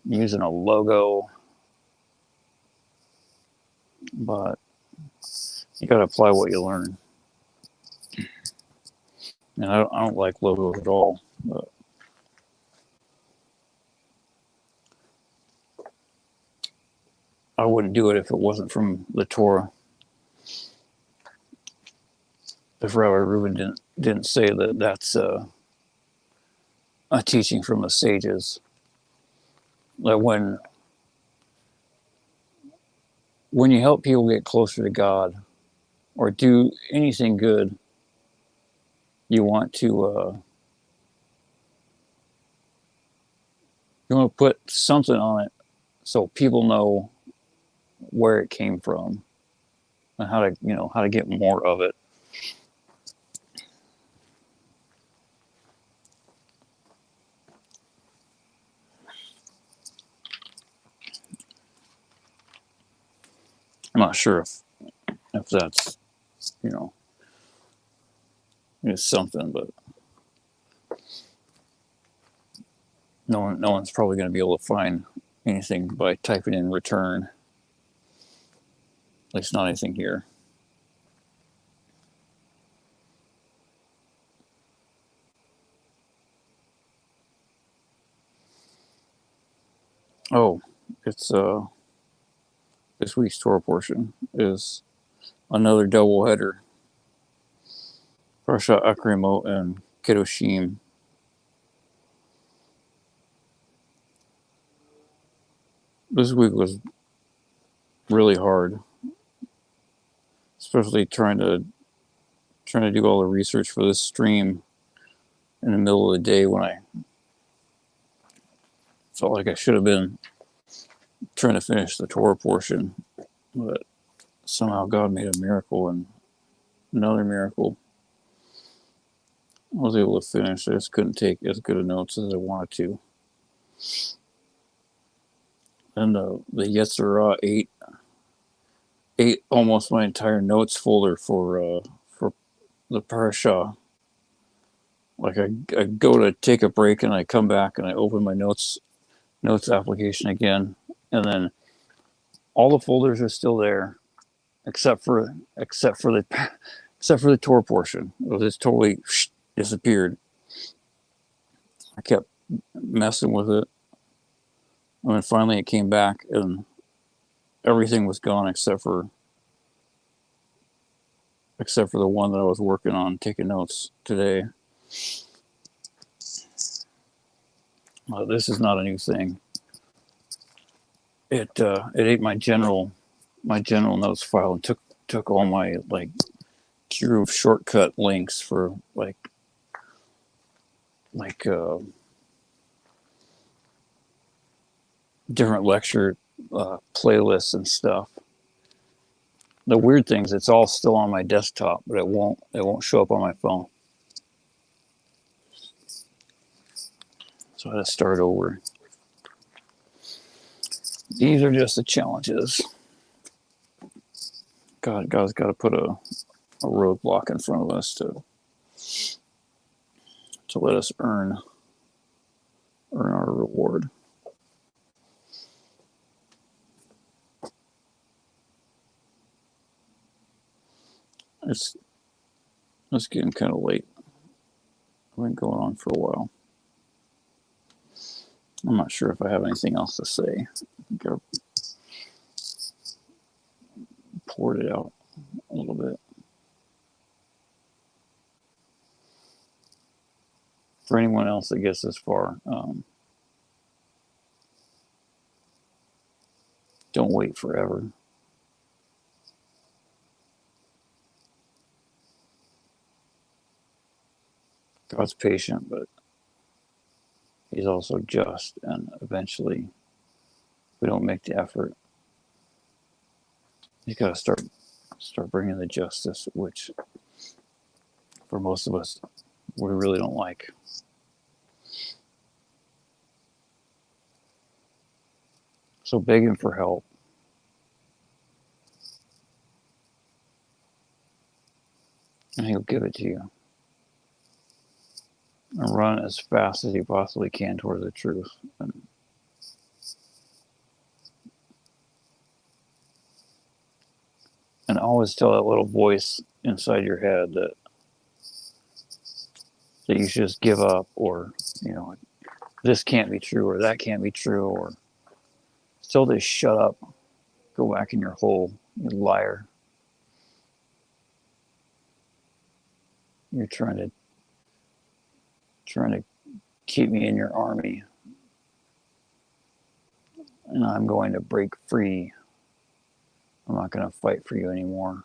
using a logo, but you got to apply what you learn. And I don't like logos at all, but I wouldn't do it if it wasn't from the Torah. If Rabbi Reuben didn't say that that's a teaching from the sages, that when you help people get closer to God or do anything good, you want to put something on it so people know where it came from and how to get more of it. I'm not sure if that's it's something, but no one's probably going to be able to find anything by typing in return. At least not anything here. Oh, it's this week's Torah portion is another double header. Parshat Akrimot and Kedoshim. This week was really hard, especially trying to do all the research for this stream in the middle of the day when I felt like I should have been trying to finish the Torah portion, but somehow God made a miracle and another miracle. I was able to finish. I just couldn't take as good of notes as I wanted to. And the Yetzirah ate almost my entire notes folder for the Parsha. Like I go to take a break and I come back and I open my notes application again, and then all the folders are still there, except for the Torah portion. It was just totally disappeared. I kept messing with it, and then finally it came back, and everything was gone except for the one that I was working on, taking notes today. This is not a new thing. It ate my general notes file and took all my like Q shortcut links for like different lecture playlists and stuff. The weird thing is it's all still on my desktop, but it won't show up on my phone. So I had to start over. These are just the challenges. God's got to put a roadblock in front of us to let us earn our reward. It's getting kind of late. I've been going on for a while. I'm not sure if I have anything else to say. poured it out a little bit. For anyone else that gets this far, don't wait forever. God's patient, but he's also just, and eventually, if we don't make the effort, he's got to start bringing the justice, which for most of us, we really don't like. So beg him for help. And he'll give it to you. And run as fast as you possibly can towards the truth. And always tell that little voice inside your head that you should just give up, or, this can't be true, or that can't be true, or tell this shut up, go back in your hole, you liar. You're trying to keep me in your army, and I'm going to break free. I'm not going to fight for you anymore.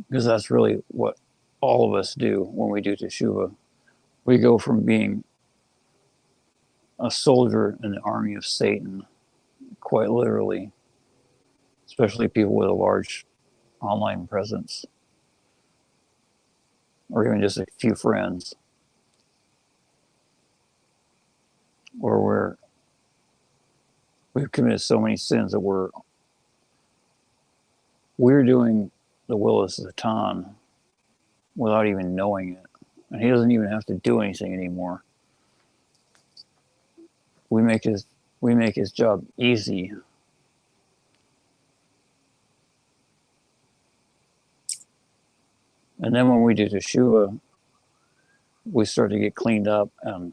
Because that's really what all of us do when we do Teshuvah. We go from being a soldier in the army of Satan, quite literally, especially people with a large online presence, or even just a few friends, or we've committed so many sins that we're doing the will of Satan without even knowing it. And he doesn't even have to do anything anymore. We make his job easy. And then when we do Teshuvah, we start to get cleaned up, and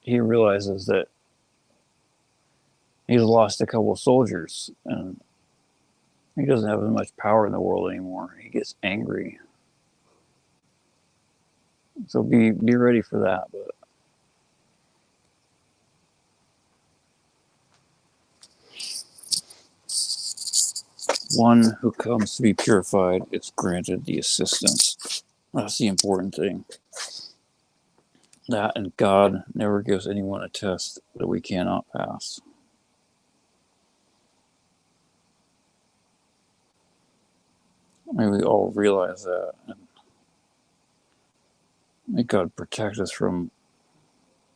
he realizes that he's lost a couple of soldiers, and he doesn't have as much power in the world anymore. He gets angry. So be ready for that. But one who comes to be purified is granted the assistance. That's the important thing. That, and God never gives anyone a test that we cannot pass. May we all realize that. And may God protect us from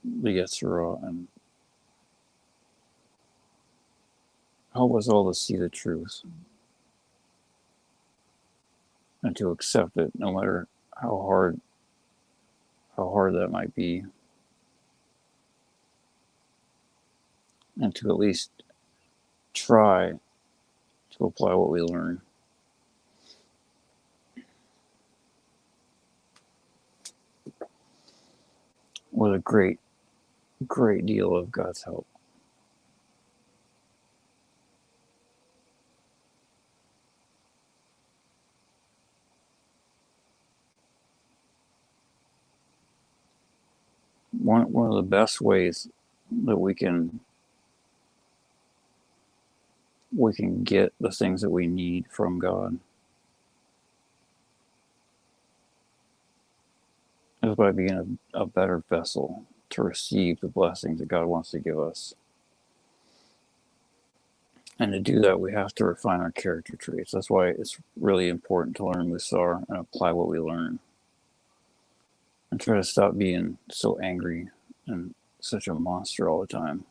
the Yetzirah and help us all to see the truth and to accept it, no matter how hard that might be, and to at least try to apply what we learn. With a great deal of God's help. One of the best ways that we can get the things that we need from God is by being a better vessel to receive the blessings that God wants to give us. And to do that, we have to refine our character traits. That's why it's really important to learn Musar and apply what we learn. And try to stop being so angry and such a monster all the time.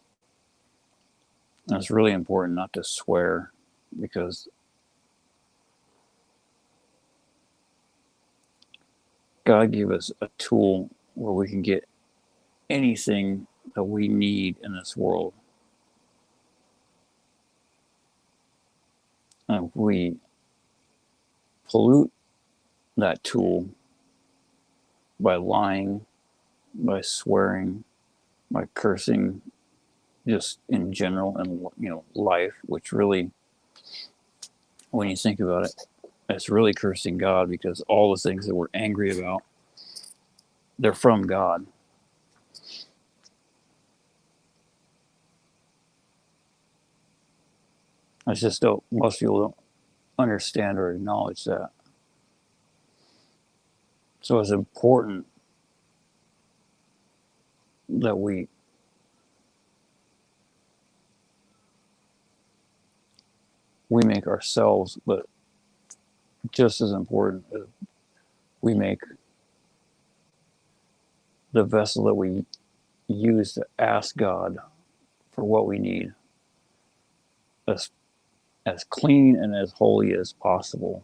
And it's really important not to swear, because God gave us a tool where we can get anything that we need in this world. And if we pollute that tool by lying, by swearing, by cursing, just in general, and life, which really, when you think about it, it's really cursing God, because all the things that we're angry about, they're from God. I just don't. Most people don't understand or acknowledge that. So it's important that we make ourselves, but just as important, we make the vessel that we use to ask God for what we need as clean and as holy as possible.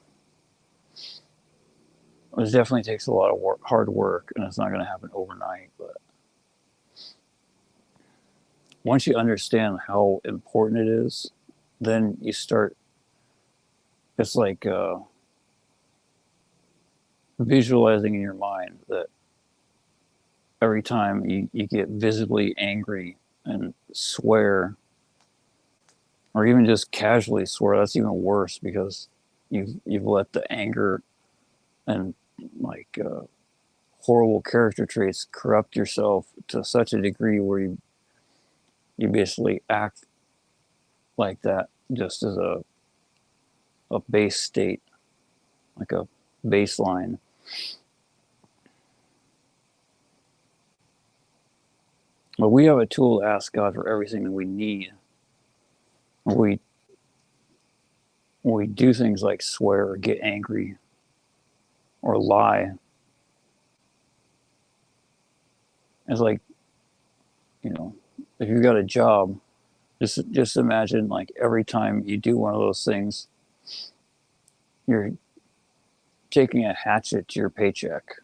It definitely takes a lot of hard work, and it's not going to happen overnight. But once you understand how important it is, then you start. It's like visualizing in your mind that every time you get visibly angry and swear, or even just casually swear, that's even worse, because you've let the anger and horrible character traits corrupt yourself to such a degree where you basically act like that just as a base state, like a baseline. But we have a tool to ask God for everything that we need. When we do things like swear or get angry or lie, it's like, if you've got a job, just imagine, like, every time you do one of those things, you're taking a hatchet to your paycheck.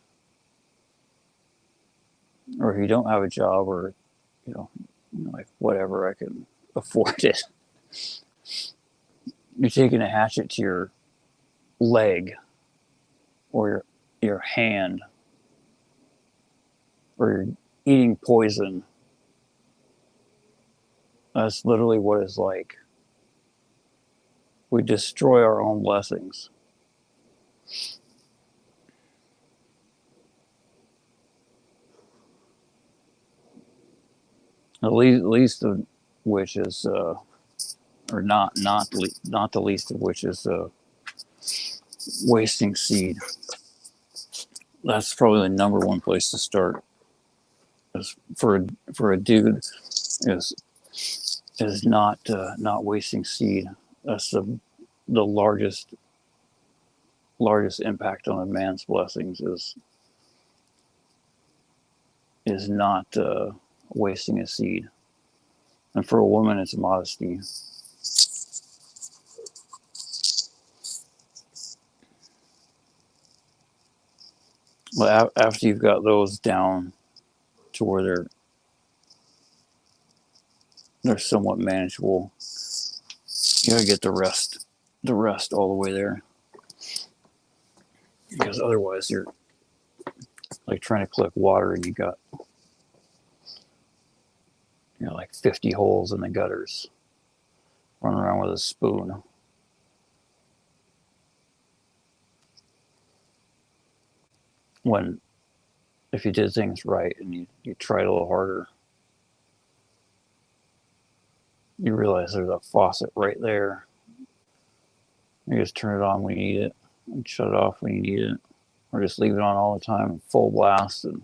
Or if you don't have a job, or like, whatever, I can afford it, you're taking a hatchet to your leg, or your hand, or you're eating poison. That's literally what it's like. We destroy our own blessings. The least of which is, or not the least of which is wasting seed. That's probably the number one place to start. Is for a dude is not wasting seed. That's the largest impact on a man's blessings is not wasting a seed. And for a woman, it's modesty. But after you've got those down to where they're somewhat manageable, you gotta get the rest all the way there, because otherwise you're like trying to collect water and you got like 50 holes in the gutters, running around with a spoon. When if you did things right and you tried a little harder, you realize there's a faucet right there. You just turn it on when you need it and shut it off when you need it, or just leave it on all the time, full blast, and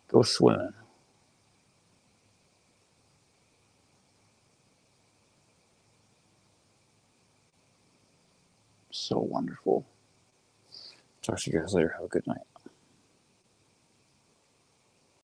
go swimming. So wonderful. Talk to you guys later. Have a good night.